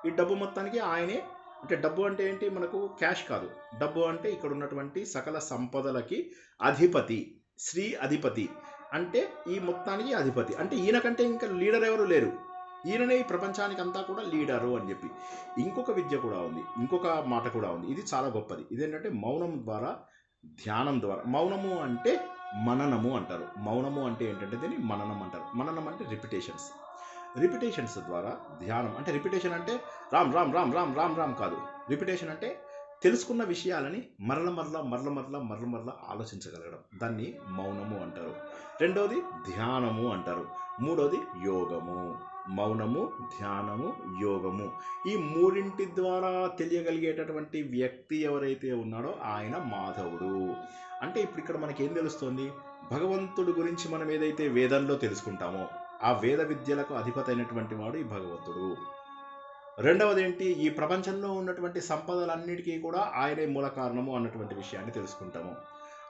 ఈ డబ్బు మొత్తానికి ఆయనే. అంటే డబ్బు అంటే ఏంటి? మనకు క్యాష్ కాదు. డబ్బు అంటే ఇక్కడ ఉన్నటువంటి సకల సంపదలకి అధిపతి, శ్రీ అధిపతి. అంటే ఈ మొత్తానికి అధిపతి. అంటే ఈయనకంటే ఇంకా లీడర్ ఎవరు లేరు, ఈయననే ఈ ప్రపంచానికి అంతా కూడా లీడరు అని చెప్పి. ఇంకొక విద్య కూడా ఉంది, ఇంకొక మాట కూడా ఉంది. ఇది చాలా గొప్పది. ఇదేంటంటే మౌనం ద్వారా, ధ్యానం ద్వారా. మౌనము అంటే మననము అంటారు. మౌనము అంటే ఏంటంటే దీన్ని మననం అంటారు. మననం అంటే రిపిటేషన్స్ ద్వారా ధ్యానం. అంటే రిపిటేషన్ అంటే రామ్ రామ్ రామ్ రామ్ రామ్ రామ్ కాదు. రిపిటేషన్ అంటే తెలుసుకున్న విషయాలని మరల ఆలోచించగలగడం. దాన్ని మౌనము అంటారు. రెండోది ధ్యానము అంటారు. మూడోది యోగము. మౌనము, ధ్యానము, యోగము. ఈ మూడింటి ద్వారా తెలియగలిగేటటువంటి వ్యక్తి ఎవరైతే ఉన్నాడో ఆయన మాధవుడు. అంటే ఇప్పుడు ఇక్కడ మనకేం తెలుస్తుంది? భగవంతుడు గురించి మనం ఏదైతే వేదంలో తెలుసుకుంటామో ఆ వేద విద్యలకు అధిపతి అయినటువంటి వాడు ఈ భగవంతుడు. రెండవది ఏంటి? ఈ ప్రపంచంలో ఉన్నటువంటి సంపదలన్నిటికీ కూడా ఆయనే మూల కారణము అన్నటువంటి విషయాన్ని తెలుసుకుంటాము.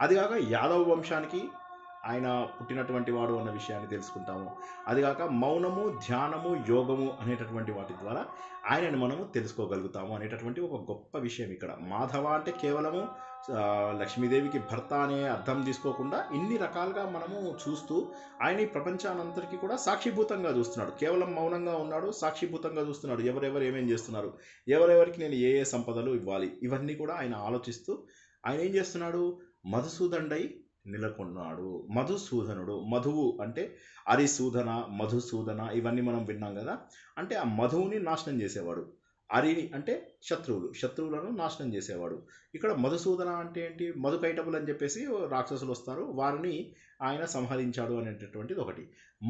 అదిగాక యాదవ వంశానికి ఆయన పుట్టినటువంటి వాడు అన్న విషయాన్ని తెలుసుకుంటాము. అదిగాక మౌనము, ధ్యానము, యోగము అనేటటువంటి వాటి ద్వారా ఆయనను మనము తెలుసుకోగలుగుతాము అనేటటువంటి ఒక గొప్ప విషయం ఇక్కడ. మాధవ అంటే కేవలము లక్ష్మీదేవికి భర్త అనే అర్థం తీసుకోకుండా ఇన్ని రకాలుగా మనము చూస్తూ ఆయన ఈ ప్రపంచానంతరికీ కూడా సాక్షిభూతంగా చూస్తున్నాడు. కేవలం మౌనంగా ఉన్నాడు, సాక్షిభూతంగా చూస్తున్నాడు. ఎవరెవరు ఏమేం చేస్తున్నారు, ఎవరెవరికి నేను ఏ సంపదలు ఇవ్వాలి, ఇవన్నీ కూడా ఆయన ఆలోచిస్తూ ఆయన ఏం చేస్తున్నాడు? మధుసూదనుడై నెలకొన్నాడు. మధుసూదనుడు. మధువు అంటే అరిసూదన, మధుసూదన ఇవన్నీ మనం విన్నాం కదా. అంటే ఆ మధువుని నాశనం చేసేవాడు. అరిని అంటే శత్రువులను నాశనం చేసేవాడు. ఇక్కడ మధుసూదన అంటే ఏంటి? మధుకైటపులు అని చెప్పేసి రాక్షసులు వస్తారు, వారిని ఆయన సంహరించాడు అనేటటువంటిది ఒకటి.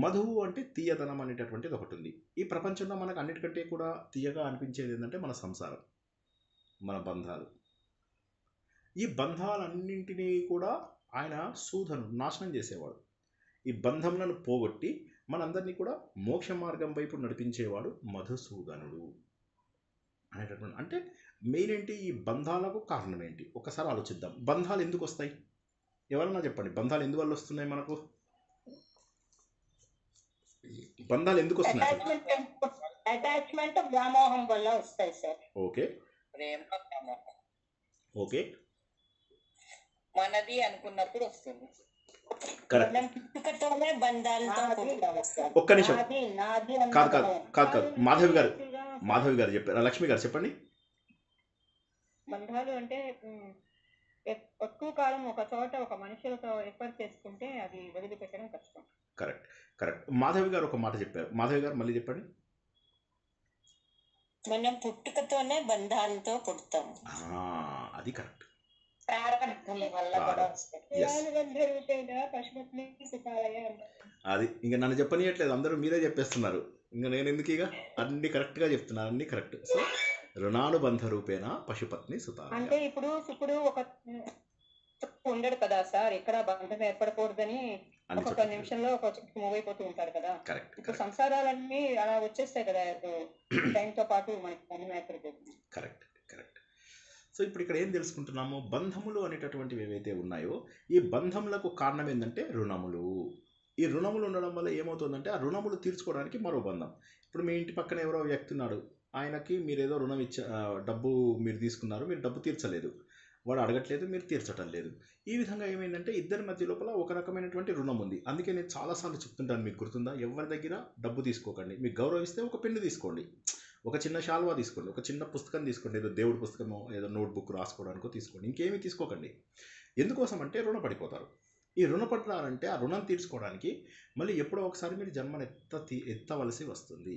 మధువు అంటే తీయదనం అనేటటువంటిది ఒకటి ఉంది. ఈ ప్రపంచంలో మనకు అన్నిటికంటే కూడా తీయగా అనిపించేది ఏంటంటే మన సంసారం, మన బంధాలు. ఈ బంధాలన్నింటినీ కూడా ఆయన నాశనం చేసేవాడు. ఈ బంధములను పోగొట్టి మనందరినీ కూడా మోక్ష మార్గం వైపు నడిపించేవాడు మధుసూదనుడు అనేటటువంటి. అంటే మెయిన్ ఏంటి? ఈ బంధాలకు కారణం ఏంటి? ఒకసారి ఆలోచిద్దాం. బంధాలు ఎందుకు వస్తాయి? ఎవరన్నా చెప్పండి, బంధాలు ఎందువల్ల వస్తున్నాయి మనకు? బంధాలు ఎందుకు వస్తున్నాయి అసలు? అటాచ్మెంట్ వ్యామోహం వల్ల వస్తాయి సార్. ఓకే ప్రేమ వ్యామోహం ఓకే మనది అనుకున్నప్పుడు వస్తుంది. కరెక్ట్. మనం పుట్టుకతోనే బంధాలతో పుట్టాము సార్. ఒక్క నిమిషం. నాది నాది కాదు కాదు అన్నది కాదు కాదు మాధవి గారు మాధవి గారు చెప్పారు. లక్ష్మి గారు చెప్పండి. బంధాలు అంటే ఎక్కువ కాలం ఒక చోట ఒక మనుషులతో ఏర్పాటు చేసుకుంటే అది వదిలిపెట్టడం కష్టం. Correct correct. మాధవి గారు ఒక మాట చెప్పారు. మాధవి గారు మళ్ళీ చెప్పండి. మనం పుట్టుకతోనే బంధాలతో పుడతాము. అది కరెక్ట్. ప్రారంభం వల్ల కూడా వస్తాయి. Yes. పశుపత్ని సుఖాలయ అంటారు. అది ఇంకా నన్ను చెప్పనీయట్లేదు, అందరూ మీరే చెప్పేస్తున్నారు. ఇంకా నేను ఎందుకు ఇక అన్ని కరెక్ట్గా చెప్తున్నాను, అన్ని కరెక్ట్. సో రుణానుబంధ రూపేణ పశుపత్ని సుతాలయ. అంటే ఇప్పుడు ఒక ఉండడు కదా సార్, ఇక్కడ బంధం ఏర్పడకూడదని అన్ని ఒక్కొక్క చెప్పండి. నిమిషంలో ఒక మూవ్ అయిపోతూ ఉంటారు కదా. కరెక్ట్ ఇప్పుడు కరెక్ట్ సంసారాలన్నీ అలా వచ్చేస్తాయి కదా, టైంతో పాటు మనకి బంధం ఏర్పడిపోతుంది. Correct correct. సో ఇప్పుడు ఇక్కడ ఏం తెలుసుకుంటున్నాము, బంధములు అనేటటువంటివి ఏవైతే ఉన్నాయో ఈ బంధములకు కారణం ఏంటంటే రుణములు. ఈ రుణములు ఉండడం వల్ల ఏమవుతుందంటే ఆ రుణములు తీర్చుకోవడానికి మరో బంధం. ఇప్పుడు మీ ఇంటి పక్కన ఎవరో వ్యక్తి ఉన్నాడు, ఆయనకి మీరు ఏదో రుణం డబ్బు మీరు తీసుకున్నారు, మీరు డబ్బు తీర్చలేదు, వాడు అడగట్లేదు, మీరు తీర్చటం లేదు. ఈ విధంగా ఏమైందంటే ఇద్దరి మధ్య లోపల ఒక రకమైనటువంటి రుణం ఉంది. అందుకే నేను చాలాసార్లు చెప్తుంటాను, మీకు గుర్తుందా, ఎవరి దగ్గర డబ్బు తీసుకోకండి. మీకు గౌరవిస్తే ఒక పెన్ను తీసుకోండి, ఒక చిన్న శాల్వా తీసుకోండి, ఒక చిన్న పుస్తకం తీసుకోండి, ఏదో దేవుడి పుస్తకమో ఏదో నోట్బుక్ రాసుకోవడానికో తీసుకోండి, ఇంకేమీ తీసుకోకండి. ఎందుకోసం అంటే రుణపడిపోతారు. ఈ రుణపడ్డారంటే ఆ రుణం తీర్చుకోవడానికి మళ్ళీ ఎప్పుడో ఒకసారి మీరు జన్మను ఎత్తవలసి వస్తుంది.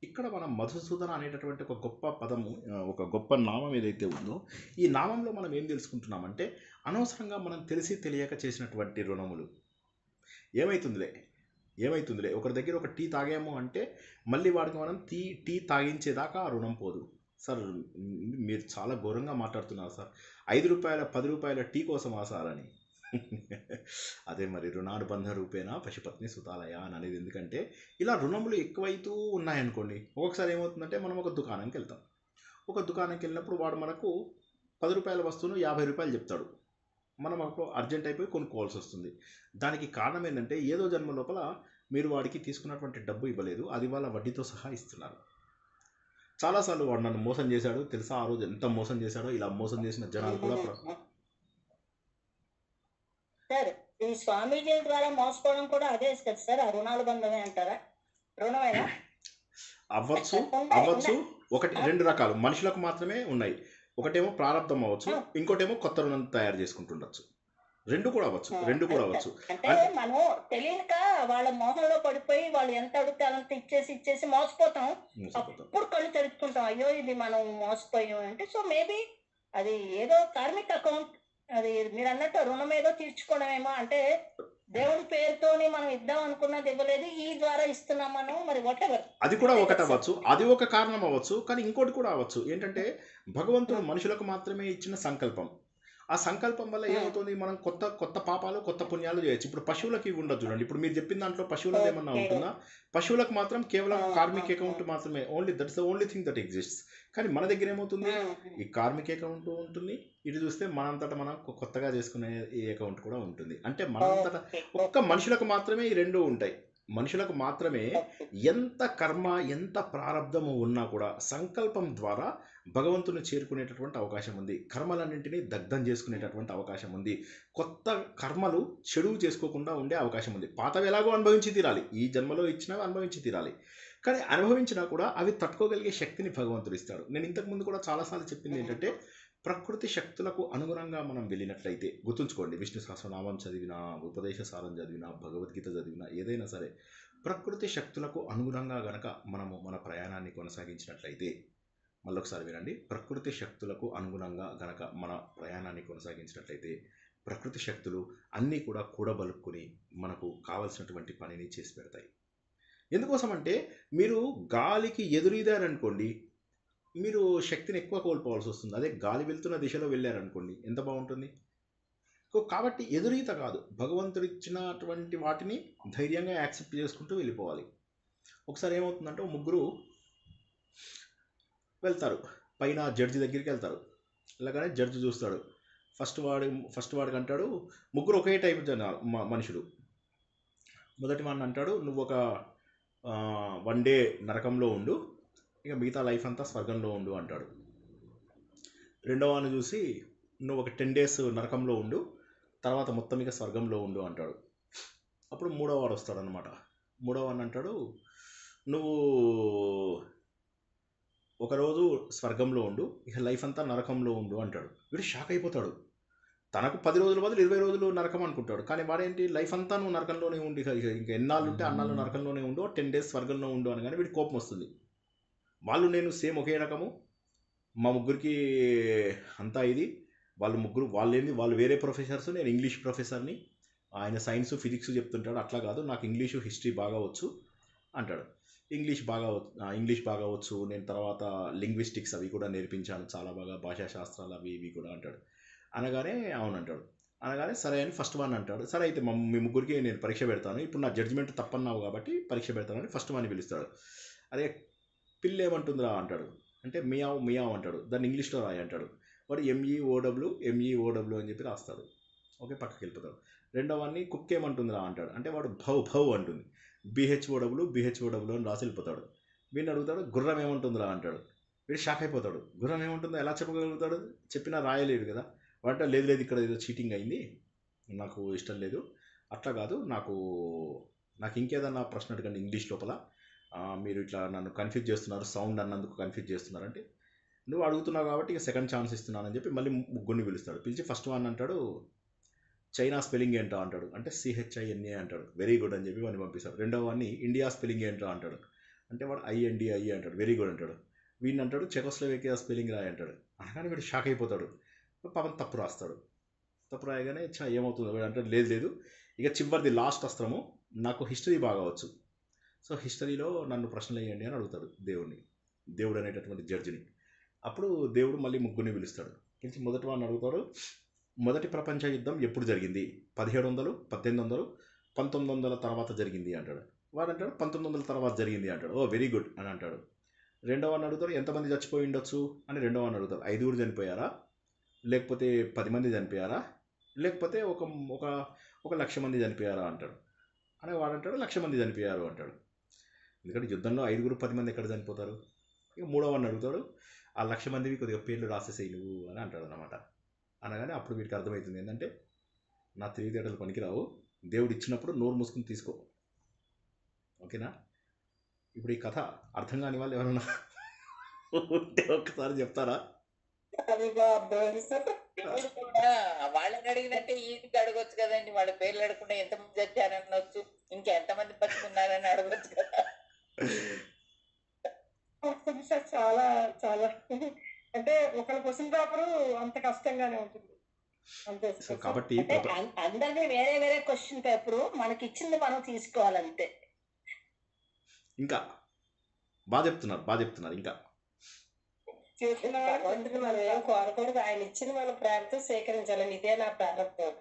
ఇక్కడ మనం మధుసూదన అనేటటువంటి ఒక గొప్ప పదము, ఒక గొప్ప నామం ఏదైతే ఉందో ఈ నామంలో మనం ఏం తెలుసుకుంటున్నామంటే అనవసరంగా మనం తెలిసి తెలియక చేసినటువంటి రుణములు. ఏమైతుందిలే ఒకరి దగ్గర ఒక టీ తాగాము అంటే మళ్ళీ వాడికి మనం టీ తాగించేదాకా ఆ రుణం పోదు. సార్ మీరు చాలా ఘోరంగా మాట్లాడుతున్నారు సార్, 5 రూపాయల 10 రూపాయల టీ కోసమా సార్ అని. అదే మరి రుణానుబంధ రూపేణ పశుపత్ని సుతాలయ అని అనేది. ఎందుకంటే ఇలా రుణములు ఎక్కువైతూ ఉన్నాయనుకోండి, ఒక్కొక్కసారి ఏమవుతుందంటే మనం ఒక దుకాణంకి వెళ్తాం. ఒక దుకాణంకి వెళ్ళినప్పుడు వాడు మనకు 10 రూపాయల వస్తువును 50 రూపాయలు చెప్తాడు. మనం అప్పుడు అర్జెంట్ అయిపోయి కొనుక్కోవాల్సి వస్తుంది. దానికి కారణం ఏంటంటే ఏదో జన్మ లోపల మీరు వాడికి తీసుకున్నటువంటి డబ్బు ఇవ్వలేదు, అది వాళ్ళ వడ్డీతో సహా ఇస్తున్నారు. చాలాసార్లు వాడు నన్ను మోసం చేశాడు తెలుసా, ఆ రోజు ఎంత మోసం చేశాడో. ఇలా మోసం చేసిన జనాలు కూడా సార్ ఈ స్వామీజీల ద్వారా మోసపోవడం కూడా అదే కదా సార్, ఆ రుణాలు బంధమే అంటారా? రుణమేనా? అవ్వచ్చు. ఒకటి 2 రకాలు మనుషులకు మాత్రమే ఉన్నాయి. ఒకటేమో ప్రారంభం అవ్వచ్చు, ఇంకోటేమో కొత్త రుణం తయారు చేసుకుంటుండొచ్చు. రెండు కూడా అవ్వచ్చు. అంటే మనం తెలియక వాళ్ళ మోహంలో పడిపోయి వాళ్ళు ఎంత అడిగితే అంత ఇచ్చేసి మోసపోతాం. అప్పుడు కళ్ళు తెరుచుకుంటాం, అయ్యో ఇది మనం మోసపోయాం అంటే. సో మేబీ అది ఏదో కార్మిక్ అకౌంట్, అది మీరు అన్నట్టు రుణం ఏదో తీర్చుకోవడమేమో. అంటే దేవుడి పేరుతోని మనం ఇద్దాం అనుకున్నది ఇవ్వలేదు, ఈ ద్వారా ఇస్తున్నాం మనం, మరి వాటెవర్. అది కూడా ఒకటి అవ్వచ్చు, అది ఒక కారణం అవ్వచ్చు. కానీ ఇంకోటి కూడా అవ్వచ్చు, ఏంటంటే భగవంతుడు మనుషులకు మాత్రమే ఇచ్చిన సంకల్పం. ఆ సంకల్పం వల్ల ఏమవుతుంది, మనం కొత్త పాపాలు కొత్త పుణ్యాలు చేయొచ్చు. ఇప్పుడు పశువులకి ఉండదు చూడండి, ఇప్పుడు మీరు చెప్పిన దాంట్లో పశువులకు ఏమన్నా ఉంటుందా? పశువులకు మాత్రం కేవలం కార్మిక్ అకౌంట్ మాత్రమే, that's the only thing that exists. కానీ మన దగ్గర ఏమవుతుంది, ఈ కార్మిక్ అకౌంట్ ఉంటుంది, ఇటు చూస్తే మనంతటా మనం కొత్తగా చేసుకునే ఈ అకౌంట్ కూడా ఉంటుంది. అంటే మనంతటా ఒక్క మనుషులకు మాత్రమే ఈ 2 ఉంటాయి. మనుషులకు మాత్రమే ఎంత కర్మ ఎంత ప్రారంధము ఉన్నా కూడా సంకల్పం ద్వారా భగవంతుని చేరుకునేటటువంటి అవకాశం ఉంది. కర్మలన్నింటినీ దగ్ధం చేసుకునేటటువంటి అవకాశం ఉంది. కొత్త కర్మలు చెడు చేసుకోకుండా ఉండే అవకాశం ఉంది. పాతవి ఎలాగో అనుభవించి తీరాలి, ఈ జన్మలో ఇచ్చినవి అనుభవించి తీరాలి. కానీ అనుభవించినా కూడా అవి తట్టుకోగలిగే శక్తిని భగవంతుడు ఇస్తాడు. నేను ఇంతకుముందు కూడా చాలాసార్లు చెప్పింది ఏంటంటే ప్రకృతి శక్తులకు అనుగుణంగా మనం వెళ్ళినట్లయితే, గుర్తుంచుకోండి, విష్ణు సహస్రనామం చదివినా, ఉపదేశ సారం చదివినా, భగవద్గీత చదివినా, ఏదైనా సరే ప్రకృతి శక్తులకు అనుగుణంగా గనక మనము మన ప్రయాణాన్ని కొనసాగించినట్లయితే, మళ్ళొకసారి వినండి, ప్రకృతి శక్తులకు అనుగుణంగా గనక మన ప్రయాణాన్ని కొనసాగించినట్లయితే ప్రకృతి శక్తులు అన్నీ కూడా కూడబలుక్కుని మనకు కావలసినటువంటి పనిని చేసి పెడతాయి. ఎందుకోసం అంటే మీరు గాలికి ఎదురీదారనుకోండి, మీరు శక్తిని ఎక్కువ కోల్పోవాల్సి వస్తుంది. అదే గాలి వెళ్తున్న దిశలో వెళ్ళారనుకోండి ఎంత బాగుంటుంది. కాబట్టి ఎదురీత కాదు, భగవంతుడు ఇచ్చినటువంటి వాటిని ధైర్యంగా యాక్సెప్ట్ చేసుకుంటూ వెళ్ళిపోవాలి. ఒకసారి ఏమవుతుందంటే ముగ్గురు వెళ్తారు, పైన జడ్జి దగ్గరికి వెళ్తారు. ఇలాగానే జడ్జి చూస్తాడు, ఫస్ట్ వాడికి అంటాడు, ముగ్గురు ఒకే టైప్ మనుషులు. మొదటి వాడిని అంటాడు, నువ్వు ఒక 1 డే నరకంలో ఉండు, ఇక మిగతా లైఫ్ అంతా స్వర్గంలో ఉండు అంటాడు. రెండో వాడిని చూసి నువ్వు ఒక 10 days నరకంలో ఉండు, తర్వాత మొత్తం ఇక స్వర్గంలో ఉండు అంటాడు. అప్పుడు మూడో వాడు వస్తాడనమాట. మూడో వాడిని అంటాడు, నువ్వు ఒకరోజు స్వర్గంలో ఉండు, ఇక లైఫ్ అంతా నరకంలో ఉండు అంటాడు. వీడు షాక్ అయిపోతాడు. తనకు 10 రోజుల బదులు 20 రోజులు నరకం అనుకుంటాడు. కానీ వాడేంటి, లైఫ్ అంతా నువ్వు నరకంలోనే ఉండి ఇంకా ఎన్నాళ్ళు ఉంటే అన్నాళ్ళు నరకంలోనే ఉండు, 10 days స్వర్గంలో ఉండు అనగానే వీడి కోపం వస్తుంది. వాళ్ళు నేను సేమ్ ఒకే రకము, మా ముగ్గురికి అంతా ఇది, వాళ్ళు వేరే ప్రొఫెసర్స్, నేను ఇంగ్లీష్ ప్రొఫెసర్ని, ఆయన సైన్స్ ఫిజిక్స్ చెప్తుంటాడు. అట్లా కాదు, నాకు ఇంగ్లీషు హిస్టరీ బాగా వచ్చు అంటాడు. ఇంగ్లీష్ బాగా వచ్చు, నేను తర్వాత లింగ్విస్టిక్స్ అవి కూడా నేర్పించాను చాలా బాగా, భాషా శాస్త్రాలు అవి ఇవి కూడా అంటాడు. అనగానే అవునంటాడు. అనగానే సరే అని ఫస్ట్ వన్ అంటాడు. సరే అయితే మీ ముగ్గురికి నేను పరీక్ష పెడతాను, ఇప్పుడు నా జడ్జిమెంట్ తప్పన్నావు కాబట్టి పరీక్ష పెడతానని ఫస్ట్ వాడిని పిలుస్తాడు. అదే పిల్లి ఏమంటుందిరా అంటాడు. అంటే మియావ్ మియావ్ అంటాడు. దాన్ని ఇంగ్లీష్లో రాయి అంటాడు. వాడు ఎంఈఓడబ్ల్యూ అని చెప్పి రాస్తాడు. ఓకే, పక్కకి వెళ్ళిపోతాడు. రెండో వాడిని కుక్ ఏమంటుందిరా అంటాడు. అంటే వాడు భౌ అంటుంది. బిహెచ్ఓడబ్ల్యూ అని రాసి వెళ్ళిపోతాడు. వీడిని అడుగుతాడు, గుర్రం ఏమంటుందిరా అంటాడు. వీడు షాక్ అయిపోతాడు. గుర్రం ఏముంటుందో ఎలా చెప్పగలుగుతాడు, చెప్పినా రాయలేడు కదా. వాడంటే లేదు ఇక్కడ ఏదో చీటింగ్ అయింది, నాకు ఇష్టం లేదు, అట్లా కాదు, నాకు ఇంకేదన్నా ప్రశ్న అడగండి ఇంగ్లీష్ లోపల, మీరు ఇట్లా నన్ను కన్ఫ్యూజ్ చేస్తున్నారు, సౌండ్ అన్నందుకు కన్ఫ్యూజ్ చేస్తున్నారు అంటే, నువ్వు అడుగుతున్నావు కాబట్టి ఇక సెకండ్ ఛాన్స్ ఇస్తున్నానని చెప్పి మళ్ళీ ముగ్గురిని పిలుస్తాడు. పిలిచి ఫస్ట్ వన్ అంటాడు, చైనా స్పెల్లింగ్ ఏంటో అంటాడు. అంటే CHINA అంటాడు. వెరీ గుడ్ అని చెప్పి వాడిని పంపిస్తాడు. రెండో వాడిని ఇండియా స్పెల్లింగ్ ఏంటో అంటాడు. అంటే వాడు INDIE అంటాడు. వెరీ గుడ్ అంటాడు. వీడిని అంటాడు చెకోస్లోవేకియా స్పెల్లింగ్ రాయి అంటాడు. అనగానే వీడు షాక్ అయిపోతాడు. పాపం తప్పు రాస్తాడు. తప్పు రాయగానే ఏమవుతుంది, వీడు అంటాడు లేదు, ఇక చివరిది లాస్ట్ అస్త్రము, నాకు హిస్టరీ బాగా వచ్చు, సో హిస్టరీలో నన్ను ప్రశ్నలు వేయండి అని అడుగుతాడు దేవుడు అనేటటువంటి జడ్జిని. అప్పుడు దేవుడు మళ్ళీ ముగ్గురిని పిలుస్తాడు. పిలిచి మొదటి వాడిని అడుగుతాడు, మొదటి ప్రపంచ యుద్ధం ఎప్పుడు జరిగింది? 1700, 1800, 1900 తర్వాత జరిగింది అంటాడు. వాడు అంటాడు 1900 తర్వాత జరిగింది అంటాడు. ఓ వెరీ గుడ్ అని అంటాడు. రెండో వాడిని అడుగుతాడు, ఎంతమంది చచ్చిపోయి ఉండొచ్చు అని రెండో వాడిని అడుగుతాడు. 5 చనిపోయారా, లేకపోతే 10 మంది చనిపోయారా, లేకపోతే ఒక 1,00,000 మంది చనిపోయారా అంటాడు. అని వాడు అంటాడు 1,00,000 మంది చనిపోయారు అంటాడు. ఎందుకంటే యుద్ధంలో 5, 10 మంది ఎక్కడ చనిపోతారు. ఇక మూడో వాడిని అడుగుతాడు, ఆ 1,00,000 మందివి కొద్దిగా పేర్లు రాసేసేయి నువ్వు అని అంటాడు అనమాట. అనగానే అప్పుడు వీడికి అర్థమవుతుంది ఏంటంటే, నా తెలివితేటలు పనికిరావు, దేవుడు ఇచ్చినప్పుడు నోరు మూసుకుని తీసుకో, ఓకేనా. ఇప్పుడు ఈ కథ అర్థం కాని వాళ్ళు ఎవరన్నా ఉంటే ఒక్కసారి చెప్తారా? దేవుడు కూడా వాళ్ళని అడిగినట్టే ఈజీగా అడగొచ్చు కదండి. వాళ్ళ పేర్లు అడగకుండా ఎంతమంది చచ్చారని అనొచ్చు, ఇంకా ఎంతమంది బతుకున్నారని అడగొచ్చు కదా. చాలా చాలా అంటే ఒకళ్ళ క్వశ్చన్ పేపర్ అంత కష్టంగానే ఉంటుంది. అంతే. సో కాబట్టి అంటే అందరినీ వేరే వేరే క్వశ్చన్ పేపర్, మనకి ఇచ్చింది మనం తీసుకోవాలంతే. ఇంకా బాగా చెప్తున్నారు ఇంకా భగవంతుడు మనం ఏం కోరకూడదు, ఆయన ఇచ్చింది మనం ప్రేమతో సేకరించాలి, ఇదే నా ప్రారంభం.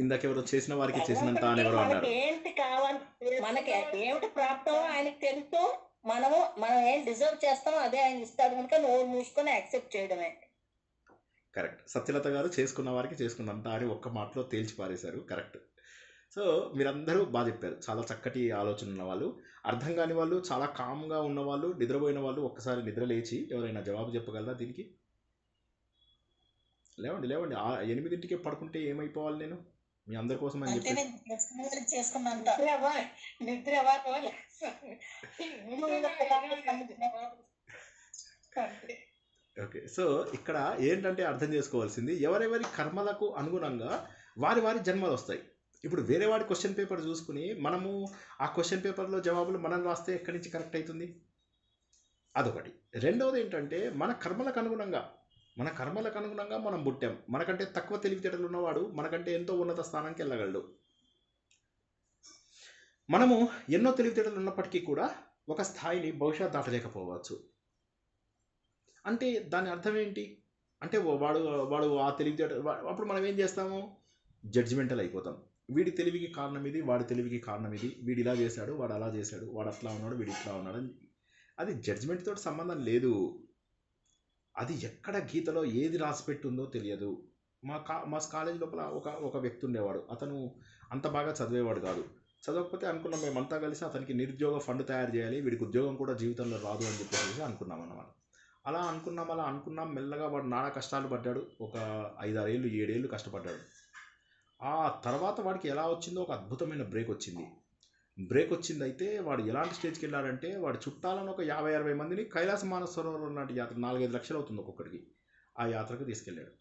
ఇందాకెవరో చేసిన వారికి చేసినంత అని ఎవరో అన్నారు. ఏంటి కావాలి, మనకి ఏమిటి ప్రాప్తం ఆయనకి తెలుసు, మనం ఏం డిజర్వ్ చేస్తామో అదే ఆయన ఇస్తాడు కనుక నోరు మూసుకొని యాక్సెప్ట్ చేయడమే. కరెక్ట్. సత్యలత గారు చేసుకున్న వారికి చేసుకున్నంత అని ఒక్క మాటలో తేల్చి పారేశారు. కరెక్ట్. సో మీరందరూ బాగా చెప్పారు. చాలా చక్కటి ఆలోచన ఉన్న వాళ్ళు, అర్థం కాని వాళ్ళు, చాలా కామ్గా ఉన్నవాళ్ళు, నిద్రపోయిన వాళ్ళు ఒక్కసారి నిద్ర లేచి ఎవరైనా జవాబు చెప్పగలరా దీనికి? లేవండి 8ంటికే పడుకుంటే ఏమైపోవాలి నేను మీ అందరి కోసం అని చెప్పి ఓకే. సో ఇక్కడ ఏంటంటే అర్థం చేసుకోవాల్సింది, ఎవరెవరి కర్మలకు అనుగుణంగా వారి జన్మలు వస్తాయి. ఇప్పుడు వేరే వాడి క్వశ్చన్ పేపర్ చూసుకుని మనము ఆ క్వశ్చన్ పేపర్లో జవాబులు మనం రాస్తే ఎక్కడి నుంచి కరెక్ట్ అవుతుంది? అదొకటి. రెండవది ఏంటంటే మన కర్మలకు అనుగుణంగా మనం పుట్టాం. మనకంటే తక్కువ తెలివితేటలు ఉన్నవాడు మనకంటే ఎంతో ఉన్నత స్థానానికి వెళ్ళగలడు. మనము ఎన్నో తెలివితేటలు ఉన్నప్పటికీ కూడా ఒక స్థాయిని బహుశా దాటలేకపోవచ్చు. అంటే దాని అర్థం ఏంటి అంటే వాడు ఆ తెలివితేట, అప్పుడు మనం ఏం చేస్తాము, జడ్జిమెంటల్ అయిపోతాం. వీడి తెలివికి కారణం ఇది, వాడి తెలివికి కారణం ఇది, వీడు ఇలా చేశాడు, వాడు అలా చేశాడు, వాడు అట్లా ఉన్నాడు, వీడు ఇట్లా ఉన్నాడు. అది జడ్జిమెంట్ తోటి సంబంధం లేదు. అది ఎక్కడ గీతలో ఏది రాసిపెట్టుందో తెలియదు. మా కాలేజ్ లోపల ఒక వ్యక్తి ఉండేవాడు. అతను అంత బాగా చదివేవాడు కాదు. చదవకపోతే అనుకున్నాం మేమంతా కలిసి అతనికి నిరుద్యోగ ఫండ్ తయారు చేయాలి, వీడికి ఉద్యోగం కూడా జీవితంలో రాదు అని చెప్పేసి అనుకున్నాం అన్నమాట. అలా అనుకున్నాం మెల్లగా వాడు నానా కష్టాలు పడ్డాడు. ఒక 5-6 ఏళ్ళు 7 ఏళ్ళు కష్టపడ్డాడు. ఆ తర్వాత వాడికి ఎలా వచ్చిందో ఒక అద్భుతమైన బ్రేక్ వచ్చింది. అయితే వాడు ఎలాంటి స్టేజ్కి వెళ్ళాడంటే వాడు చుట్టాలను ఒక 50-60 మందిని కైలాస మానస సరోవరం లాంటి యాత్ర 4-5 లక్షలు అవుతుంది ఒక్కొక్కడికి, ఆ యాత్రకు తీసుకెళ్ళాడు.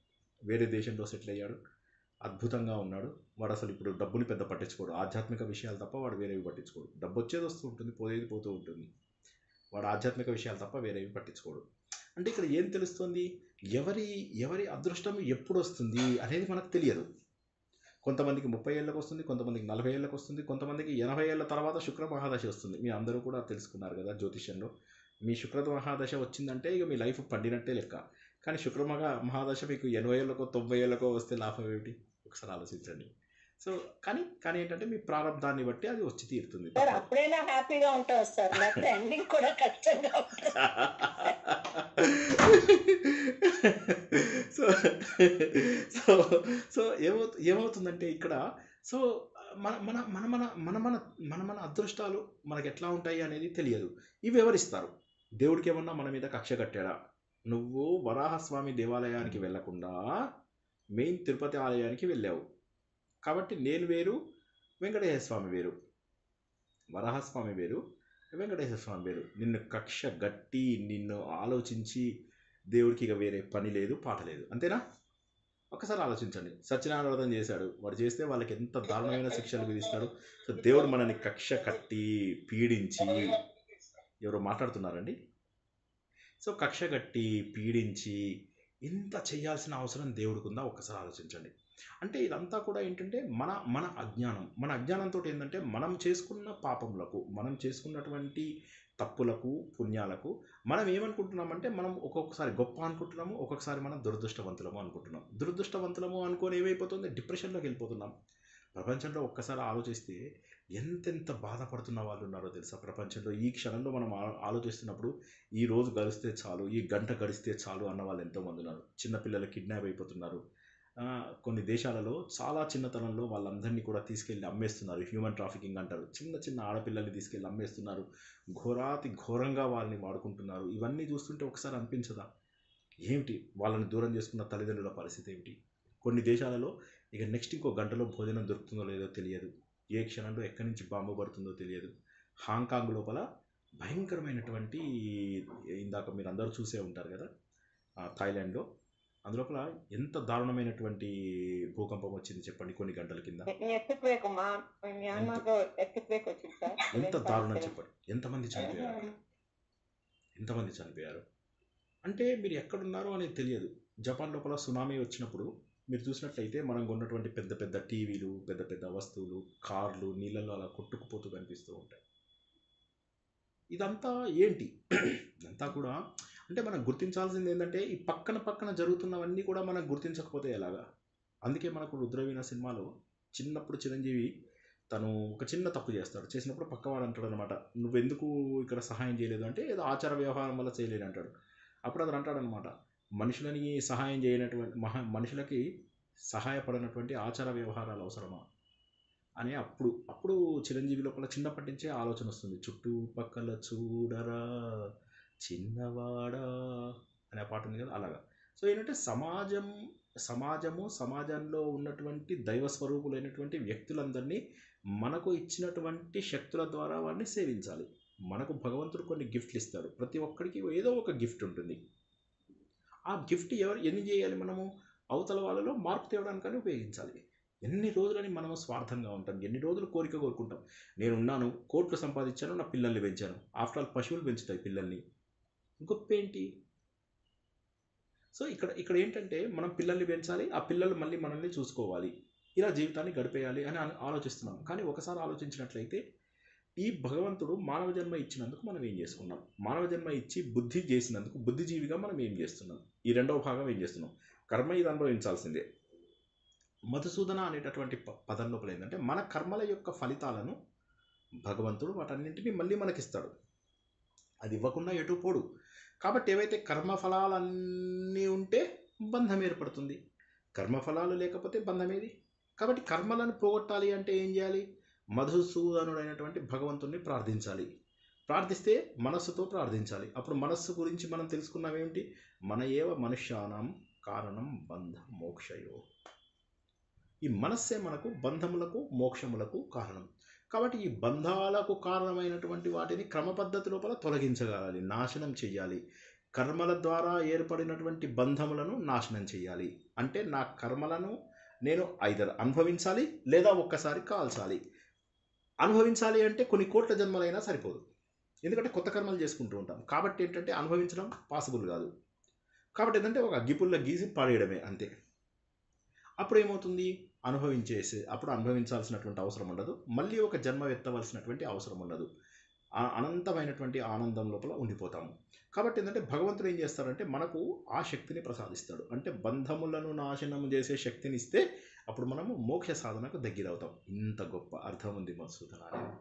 వేరే దేశంలో సెటిల్ అయ్యాడు, అద్భుతంగా ఉన్నాడు. వాడు అసలు ఇప్పుడు డబ్బుని పెద్ద పట్టించుకోడు, ఆధ్యాత్మిక విషయాలు తప్ప వాడు వేరేవి పట్టించుకోడు. డబ్బు వచ్చేది వస్తూ ఉంటుంది, పోయేది పోతూ ఉంటుంది. వాడు ఆధ్యాత్మిక విషయాలు తప్ప వేరేవి పట్టించుకోడు. అంటే ఇక్కడ ఏం తెలుస్తుంది, ఎవరి అదృష్టం ఎప్పుడు వస్తుంది అనేది మనకు తెలియదు. కొంతమందికి 30 ఏళ్ళకి వస్తుంది, కొంతమందికి 40 ఏళ్ళకి వస్తుంది, కొంతమందికి 80 ఏళ్ళ తర్వాత శుక్ర మహాదశ వస్తుంది. మీ అందరూ కూడా తెలుసుకున్నారు కదా జ్యోతిష్యంలో. మీ శుక్ర మహాదశ వచ్చిందంటే ఇక మీ లైఫ్ పండినట్టే లెక్క. కానీ శుక్ర మహాదశ మీకు 80 ఏళ్ళకో 90 ఏళ్ళకో వస్తే లాభం ఏమిటి? ఒకసారి ఆలోచించండి. సో కానీ ఏంటంటే మీ ప్రారంభాన్ని బట్టి అది వచ్చి తీరుతుంది. సార్ అప్పుడైనా హ్యాపీగా ఉంటారు సార్, లేకపోతే ఎండింగ్ కూడా కష్టంగా ఉంటుంది. సో సో సో ఏమవుతుందంటే ఇక్కడ సో మన మన మన మన మన మన మన మన అదృష్టాలు మనకు ఎట్లా ఉంటాయి అనేది తెలియదు. ఇవి ఎవరిస్తారు? దేవుడికి ఏమన్నా మన మీద కక్ష కట్టాడా? నువ్వు వరాహస్వామి దేవాలయానికి వెళ్లకుండా మెయిన్ తిరుపతి ఆలయానికి వెళ్ళావు కాబట్టి నేను వేరు, వెంకటేశ్వర స్వామి వేరు. వరాహస్వామి వేరు, వెంకటేశ్వర స్వామి వేరు. నిన్ను కక్ష గట్టి నిన్ను ఆలోచించి దేవుడికి ఇక వేరే పని లేదు, పాట లేదు. అంతేనా? ఒకసారి ఆలోచించండి. సత్యనారాయణ వ్రతం చేశాడు, వాడు చేస్తే వాళ్ళకి ఎంత దారుణమైన శిక్షలు విధిస్తాడు. సో దేవుడు మనని కక్ష కట్టి పీడించి, ఎవరో మాట్లాడుతున్నారండి. సో కక్ష కట్టి పీడించి ఇంత చేయాల్సిన అవసరం దేవుడికి ఉందా? ఒక్కసారి ఆలోచించండి. అంటే ఇదంతా కూడా ఏంటంటే మన అజ్ఞానంతో ఏంటంటే మనం చేసుకున్న పాపములకు, మనం చేసుకున్నటువంటి తప్పులకు పుణ్యాలకు మనం ఏమనుకుంటున్నామంటే మనం ఒక్కొక్కసారి గొప్ప అనుకుంటున్నాము, ఒక్కొక్కసారి మనం దురదృష్టవంతులము అనుకుంటున్నాం. దురదృష్టవంతులము అనుకొని ఏమైపోతుంది, డిప్రెషన్లోకి వెళ్ళిపోతున్నాం. ప్రపంచంలో ఒక్కసారి ఆలోచిస్తే ఎంతెంత బాధపడుతున్న వాళ్ళు ఉన్నారో తెలుసా ప్రపంచంలో. ఈ క్షణంలో మనం ఆలోచిస్తున్నప్పుడు ఈ రోజు గడిస్తే చాలు, ఈ గంట గడిస్తే చాలు అన్న వాళ్ళు ఎంతోమంది ఉన్నారు. చిన్నపిల్లలు కిడ్నాప్ అయిపోతున్నారు. కొన్ని దేశాలలో చాలా చిన్నతనంలో వాళ్ళందరినీ కూడా తీసుకెళ్ళి అమ్మేస్తున్నారు. హ్యూమన్ ట్రాఫికింగ్ అంటారు. చిన్న ఆడపిల్లల్ని తీసుకెళ్ళి అమ్మేస్తున్నారు. ఘోరాతి ఘోరంగా వాళ్ళని వాడుకుంటున్నారు. ఇవన్నీ చూస్తుంటే ఒకసారి అనిపించదా, ఏమిటి వాళ్ళని దూరం చేసుకున్న తల్లిదండ్రుల పరిస్థితి ఏమిటి? కొన్ని దేశాలలో ఇక నెక్స్ట్ ఇంకో గంటలో భోజనం దొరుకుతుందో లేదో తెలియదు, ఏ క్షణంలో ఎక్కడి నుంచి బాంబు పడుతుందో తెలియదు. హాంకాంగ్ లోపల భయంకరమైనటువంటి, ఇందాక మీరు అందరూ చూసే ఉంటారు కదా థాయిలాండ్లో, అందులోపల ఎంత దారుణమైనటువంటి భూకంపం వచ్చింది చెప్పండి కొన్ని గంటల కింద. ఎంత దారుణం చెప్పండి. ఎంతమంది చనిపోయారు అంటే మీరు ఎక్కడున్నారో అనేది తెలియదు. జపాన్ లోపల సునామీ వచ్చినప్పుడు మీరు చూసినట్లయితే మనం కొన్నటువంటి పెద్ద పెద్ద టీవీలు, పెద్ద పెద్ద వస్తువులు, కార్లు నీళ్ళల్లో అలా కొట్టుకుపోతూ కనిపిస్తూ ఉంటాయి. ఇదంతా ఏంటి? ఇదంతా కూడా అంటే మనం గుర్తించాల్సింది ఏంటంటే ఈ పక్కన జరుగుతున్నవన్నీ కూడా మనం గుర్తించకపోతే ఎలాగా? అందుకే మనకు రుద్రవీణ సినిమాలో చిన్నప్పుడు చిరంజీవి తను ఒక చిన్న తప్పు చేస్తాడు. చేసినప్పుడు పక్కవాడు అంటాడు అనమాట, నువ్వెందుకు ఇక్కడ సహాయం చేయలేదు అంటే ఏదో ఆచార వ్యవహారం వల్ల చేయలేడు అంటాడు. అప్పుడు అతను అంటాడనమాట, మనుషులకి సహాయపడినటువంటి ఆచార వ్యవహారాలు అవసరమా అని. అప్పుడు చిరంజీవి లోపల చిన్నప్పటి నుంచే ఆలోచన వస్తుంది. చుట్టుపక్కల చూడరా చిన్నవాడా అనే పాట ఉంది కదా, అలాగా. సో ఏంటంటే సమాజంలో ఉన్నటువంటి దైవ స్వరూపులైనటువంటి వ్యక్తులందరినీ మనకు ఇచ్చినటువంటి శక్తుల ద్వారా వారిని సేవించాలి. మనకు భగవంతుడు కొన్ని గిఫ్ట్లు ఇస్తాడు. ప్రతి ఒక్కరికి ఏదో ఒక గిఫ్ట్ ఉంటుంది. ఆ గిఫ్ట్ ఎన్ని చేయాలి? మనము అవతల వాళ్ళలో మార్పు తేవడానికని ఉపయోగించాలి. ఎన్ని రోజులని మనము స్వార్థంగా ఉంటాం, ఎన్ని రోజులు కోరిక కోరుకుంటాం. నేనున్నాను, కోట్లు సంపాదించాను, నా పిల్లల్ని పెంచాను. ఆఫ్టర్ ఆల్ పశువులు పెంచుతాయి పిల్లల్ని, గొప్ప ఏంటి? సో ఇక్కడ ఏంటంటే మనం పిల్లల్ని పెంచాలి, ఆ పిల్లలు మళ్ళీ మనల్ని చూసుకోవాలి, ఇలా జీవితాన్ని గడిపేయాలి అని ఆలోచిస్తున్నాం. కానీ ఒకసారి ఆలోచించినట్లయితే ఈ భగవంతుడు మానవ జన్మ ఇచ్చినందుకు మనం ఏం చేసుకున్నాం? మానవ జన్మ ఇచ్చి బుద్ధి చేసినందుకు బుద్ధిజీవిగా మనం ఏం చేస్తున్నాం? ఈ రెండవ భాగం ఏం చేస్తున్నాం? కర్మ ఇది అనుభవించాల్సిందే. మధుసూదన అనేటటువంటి పదం లోపల ఏంటంటే మన కర్మల యొక్క ఫలితాలను భగవంతుడు వాటన్నింటినీ మళ్ళీ మనకిస్తాడు. అది ఇవ్వకుండా ఎటు పోడు. కాబట్టి ఏవైతే కర్మఫలాలన్నీ ఉంటే బంధం ఏర్పడుతుంది, కర్మఫలాలు లేకపోతే బంధం ఏది? కాబట్టి కర్మలను పోగొట్టాలి అంటే ఏం చేయాలి? మధుసూదనుడైనటువంటి భగవంతుణ్ణి ప్రార్థించాలి. ప్రార్థిస్తే మనస్సుతో ప్రార్థించాలి. అప్పుడు మనస్సు గురించి మనం తెలుసుకున్నాం ఏమిటి? మన ఏవ మనుష్యానాం కారణం బంధ మోక్షయో. ఈ మనస్సే మనకు బంధములకు మోక్షములకు కారణం. కాబట్టి ఈ బంధాలకు కారణమైనటువంటి వాటిని క్రమ పద్ధతి లోపల తొలగించగలాలి, నాశనం చెయ్యాలి. కర్మల ద్వారా ఏర్పడినటువంటి బంధములను నాశనం చేయాలి. అంటే నా కర్మలను నేను ఐదర్ అనుభవించాలి లేదా ఒక్కసారి కాల్చాలి. అనుభవించాలి అంటే కొన్ని కోట్ల జన్మలైనా సరిపోదు, ఎందుకంటే కొత్త కర్మలు చేసుకుంటూ ఉంటాం. కాబట్టి ఏంటంటే అనుభవించడం పాసిబుల్ కాదు. కాబట్టి ఏంటంటే ఒక అగ్గిపుల్ల గీసి పాడేయడమే అంతే. అప్పుడు ఏమవుతుంది? అప్పుడు అనుభవించాల్సినటువంటి అవసరం ఉండదు, మళ్ళీ ఒక జన్మ ఎత్తవలసినటువంటి అవసరం ఉండదు. అనంతమైనటువంటి ఆనందం లోపల ఉండిపోతాము. కాబట్టి ఏంటంటే భగవంతుడు ఏం చేస్తారంటే మనకు ఆ శక్తిని ప్రసాదిస్తాడు. అంటే బంధములను నాశనం చేసే శక్తిని ఇస్తే అప్పుడు మనము మోక్ష సాధనకు దగ్గరవుతాం. ఇంత గొప్ప అర్థం ఉంది మధుసూదన అనేది.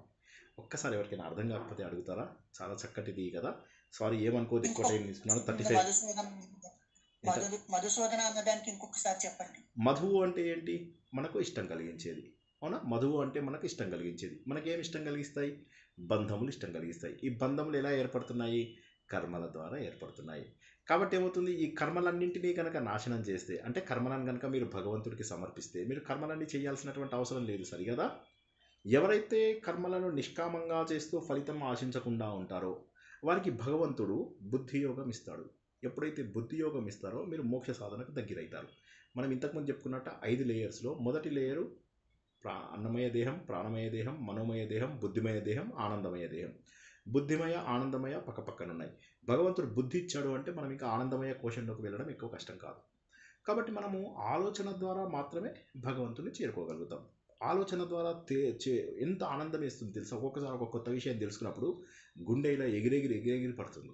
ఒక్కసారి ఎవరికైనా అర్థం కాకపోతే అడుగుతారా? చాలా చక్కటిది కదా. సారీ, ఏమనుకోదు, ఎక్కువ టైం తీసుకున్నాను. 35. మధుసూదన అన్నదానికి ఇంకొకసారి చెప్పండి. మధువు అంటే ఏంటి? మనకు ఇష్టం కలిగించేది. అవునా? మధువు అంటే మనకు ఇష్టం కలిగించేది. మనకేం ఇష్టం కలిగిస్తాయి? బంధములు ఇష్టం కలిగిస్తాయి. ఈ బంధములు ఎలా ఏర్పడుతున్నాయి? కర్మల ద్వారా ఏర్పడుతున్నాయి. కాబట్టి ఏమవుతుంది? ఈ కర్మలన్నింటినీ కనుక నాశనం చేస్తే, అంటే కర్మలను కనుక మీరు భగవంతుడికి సమర్పిస్తే, మీరు కర్మలన్నీ చేయాల్సినటువంటి అవసరం లేదు, సరిగదా? ఎవరైతే కర్మలను నిష్కామంగా చేస్తూ ఫలితం ఆశించకుండా ఉంటారో వారికి భగవంతుడు బుద్ధియోగం ఇస్తాడు. ఎప్పుడైతే బుద్ధియోగం ఇస్తారో మీరు మోక్ష సాధనకు దగ్గరవుతారు. మనం ఇంతకుముందు చెప్పుకున్నట్టు 5 లేయర్స్లో మొదటి లేయరు అన్నమయ దేహం, ప్రాణమయ దేహం, మనోమయ దేహం, బుద్ధిమయ దేహం, ఆనందమయ దేహం. బుద్ధిమయ, ఆనందమయ పక్కపక్కనున్నాయి. భగవంతుడు బుద్ధి ఇచ్చాడు అంటే మనం ఇంకా ఆనందమయ కోశంలోకి వెళ్ళడం ఎక్కువ కష్టం కాదు. కాబట్టి మనము ఆలోచన ద్వారా మాత్రమే భగవంతుని చేరుకోగలుగుతాం. ఆలోచన ద్వారా ఎంత ఆనందం వేస్తుంది తెలుసా? ఒక్కొక్కసారి ఒక కొత్త విషయం తెలుసుకున్నప్పుడు గుండె ఇలా ఎగిరెగిరి పడుతుంది.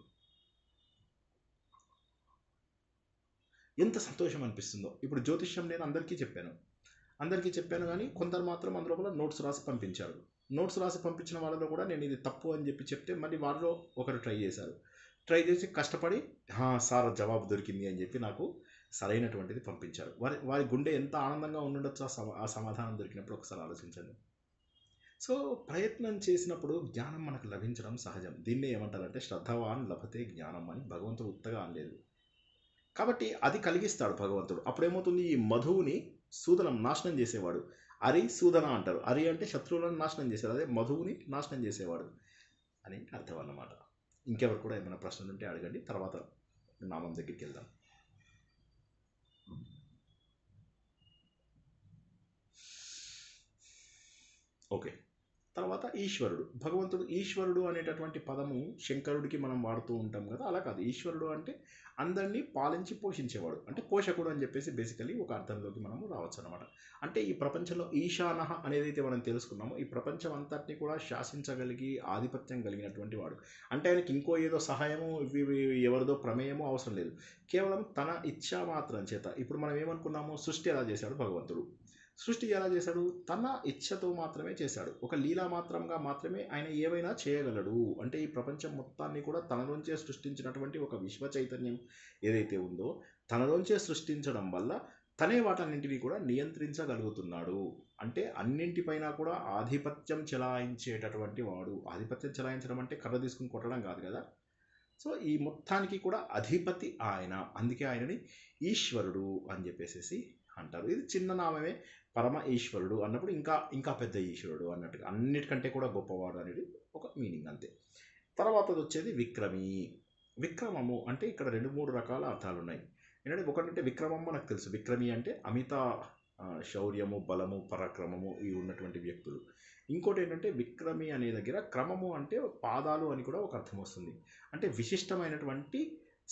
ఎంత సంతోషం అనిపిస్తుందో. ఇప్పుడు జ్యోతిష్యం నేను అందరికీ చెప్పాను కానీ కొందరు మాత్రం అందులో నోట్స్ రాసి పంపించారు. నోట్స్ రాసి పంపించిన వాళ్ళలో కూడా నేను ఇది తప్పు అని చెప్తే మళ్ళీ వాళ్ళలో ఒకరు ట్రై చేసి కష్టపడి సార్ జవాబు దొరికింది అని చెప్పి నాకు సరైనటువంటిది పంపించారు. వారి గుండె ఎంత ఆనందంగా ఉండుండొచ్చు ఆ సమాధానం దొరికినప్పుడు. ఒకసారి ఆలోచించండి. సో ప్రయత్నం చేసినప్పుడు జ్ఞానం మనకు లభించడం సహజం. దీన్నే ఏమంటారంటే శ్రద్ధవాన్ లభతే జ్ఞానం అని భగవంతుడు ఉత్తగా అనలేదు. కాబట్టి అది కలిగిస్తాడు భగవంతుడు. అప్పుడేమవుతుంది? ఈ మధువుని సూదనం నాశనం చేసేవాడు. అరి సూదన అంటారు. అరి అంటే శత్రువులను నాశనం చేసేవాడు, అదే మధువుని నాశనం చేసేవాడు అని అర్థం అన్నమాట. ఇంకెవరు కూడా ఏమైనా ప్రశ్నలు ఉంటే అడగండి, తర్వాత నామం దగ్గరికి వెళ్దాం. ఓకే, తర్వాత ఈశ్వరుడు. భగవంతుడు ఈశ్వరుడు అనేటటువంటి పదము శంకరుడికి మనం వాడుతూ ఉంటాం కదా, అలా కాదు. ఈశ్వరుడు అంటే అందరినీ పాలించి పోషించేవాడు, అంటే పోషకుడు అని చెప్పేసి బేసికలీ ఒక అర్థంలోకి మనము రావచ్చు అనమాట. అంటే ఈ ప్రపంచంలో ఈశానః అనేదైతే మనం తెలుసుకున్నామో ఈ ప్రపంచం అంతటిని కూడా శాసించగలిగి ఆధిపత్యం కలిగినటువంటి వాడు. అంటే ఆయనకి ఇంకో ఏదో సహాయము ఎవరిదో ప్రమేయమో అవసరం లేదు, కేవలం తన ఇచ్ఛా మాత్రం చేత. ఇప్పుడు మనం ఏమనుకున్నాము? సృష్టి ఎలా చేశాడు భగవంతుడు? సృష్టి ఎలా చేశాడు? తన ఇచ్ఛతో మాత్రమే చేశాడు. ఒక లీలా మాత్రంగా మాత్రమే ఆయన ఏవైనా చేయగలడు. అంటే ఈ ప్రపంచం మొత్తాన్ని కూడా తనలోంచే సృష్టించినటువంటి ఒక విశ్వ చైతన్యం ఏదైతే ఉందో తనలోంచే సృష్టించడం వల్ల తనే వాటన్నింటినీ కూడా నియంత్రించగలుగుతున్నాడు. అంటే అన్నింటిపైన కూడా ఆధిపత్యం చెలాయించేటటువంటి వాడు. ఆధిపత్యం చెలాయించడం అంటే కర్ర తీసుకుని కొట్టడం కాదు కదా. సో ఈ మొత్తానికి కూడా అధిపతి ఆయన. అందుకే ఆయనని ఈశ్వరుడు అని చెప్పేసి అంటారు. ఇది చిన్న నామమే. పరమ ఈశ్వరుడు అన్నప్పుడు ఇంకా పెద్ద ఈశ్వరుడు అన్నట్టుగా, అన్నిటికంటే కూడా గొప్పవాడు అనేది ఒక మీనింగ్ అంతే. తర్వాత వచ్చేది విక్రమి. విక్రమము అంటే ఇక్కడ 2-3 రకాల అర్థాలు ఉన్నాయి. ఏంటంటే ఒకటంటే విక్రమం మనకు తెలుసు. విక్రమి అంటే అమిత శౌర్యము, బలము, పరాక్రమము ఇవి ఉన్నటువంటి వ్యక్తులు. ఇంకోటి ఏంటంటే విక్రమి అనే దగ్గర క్రమము అంటే పాదాలు అని కూడా ఒక అర్థం వస్తుంది. అంటే విశిష్టమైనటువంటి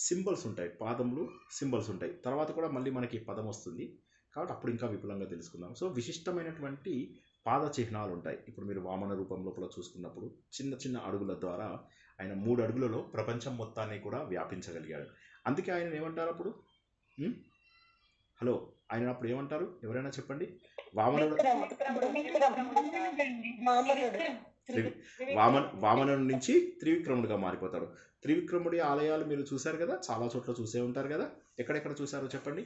సింబల్స్ ఉంటాయి, పాదములు సింబల్స్ ఉంటాయి. తర్వాత కూడా మళ్ళీ మనకి పదం వస్తుంది కాబట్టి అప్పుడు ఇంకా విపులంగా తెలుసుకుందాం. సో విశిష్టమైనటువంటి పాద చిహ్నాలు ఉంటాయి. ఇప్పుడు మీరు వామన రూపం లోపల చూసుకున్నప్పుడు చిన్న చిన్న అడుగుల ద్వారా ఆయన 3 అడుగులలో ప్రపంచం మొత్తాన్ని కూడా వ్యాపించగలిగాడు. అందుకే ఆయన ఏమంటారు అప్పుడు? హలో, ఆయన అప్పుడు ఏమంటారు? ఎవరైనా చెప్పండి. వామనుడి నుంచి త్రివిక్రముడిగా మారిపోతాడు. త్రివిక్రముడి ఆలయాలు మీరు చూశారు కదా, చాలా చోట్ల చూసే ఉంటారు కదా. ఎక్కడెక్కడ చూసారో చెప్పండి.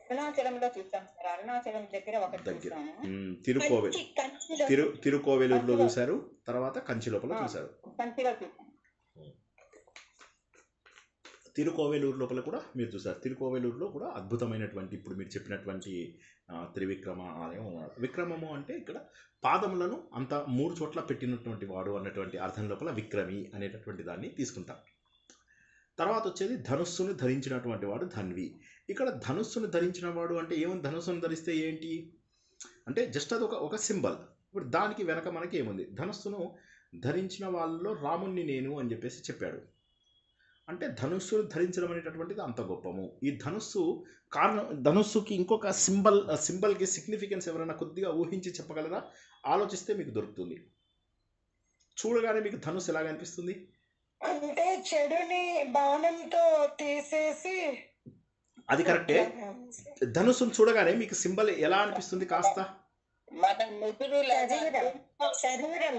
అరుణాచలంలో చూసాం సార్. అరుణాచలం దగ్గర ఒకటి దగ్గర చూసాము. తిరుకోవెల్ కంచిలో తిరుకోవెలూరులో కంచిలో. చూశారు, తర్వాత కంచి లోపల ఆ, చూశారు. కంచిలో చూసాం. తిరుకోవెలూరు లోపల కూడా మీరు చూసారు. తిరుకోవెలూరులో కూడా అద్భుతమైనటువంటి ఇప్పుడు మీరు చెప్పినటువంటి త్రివిక్రమ ఆలయం ఉన్నారు. విక్రమము అంటే ఇక్కడ పాదములను అంత 3 చోట్ల పెట్టినటువంటి వాడు అన్నటువంటి అర్థం లోపల విక్రమి అనేటటువంటి దాన్ని తీసుకుంటాం. తర్వాత వచ్చేది ధనుస్సును ధరించినటువంటి వాడు ధన్వి. ఇక్కడ ధనుస్సును ధరించిన వాడు అంటే ఏముంది, ధనుస్సును ధరిస్తే ఏంటి అంటే జస్ట్ అది ఒక సింబల్. ఇప్పుడు దానికి వెనక మనకి ఏముంది, ధనుస్సును ధరించిన వాళ్ళలో రాముణ్ణి నేను అని చెప్పేసి చెప్పాడు. అంటే ధనుస్సును ధరించడం అనేటటువంటిది అంత గొప్పము. ఈ ధనుస్సు కారణం, ధనుస్సుకి ఇంకొక సింబల్కి సిగ్నిఫికెన్స్ ఎవరైనా కొద్దిగా ఊహించి చెప్పగలరా? ఆలోచిస్తే మీకు దొరుకుతుంది. చూడగానే మీకు ధనుస్సు ఎలాగ అనిపిస్తుంది? అంటే చెడుని బాణంతో తీసేసి అది కరెక్టే. ధనుస్సును చూడగానే మీకు సింబల్ ఎలా అనిపిస్తుంది కాస్త? మన నుదురు శరీరం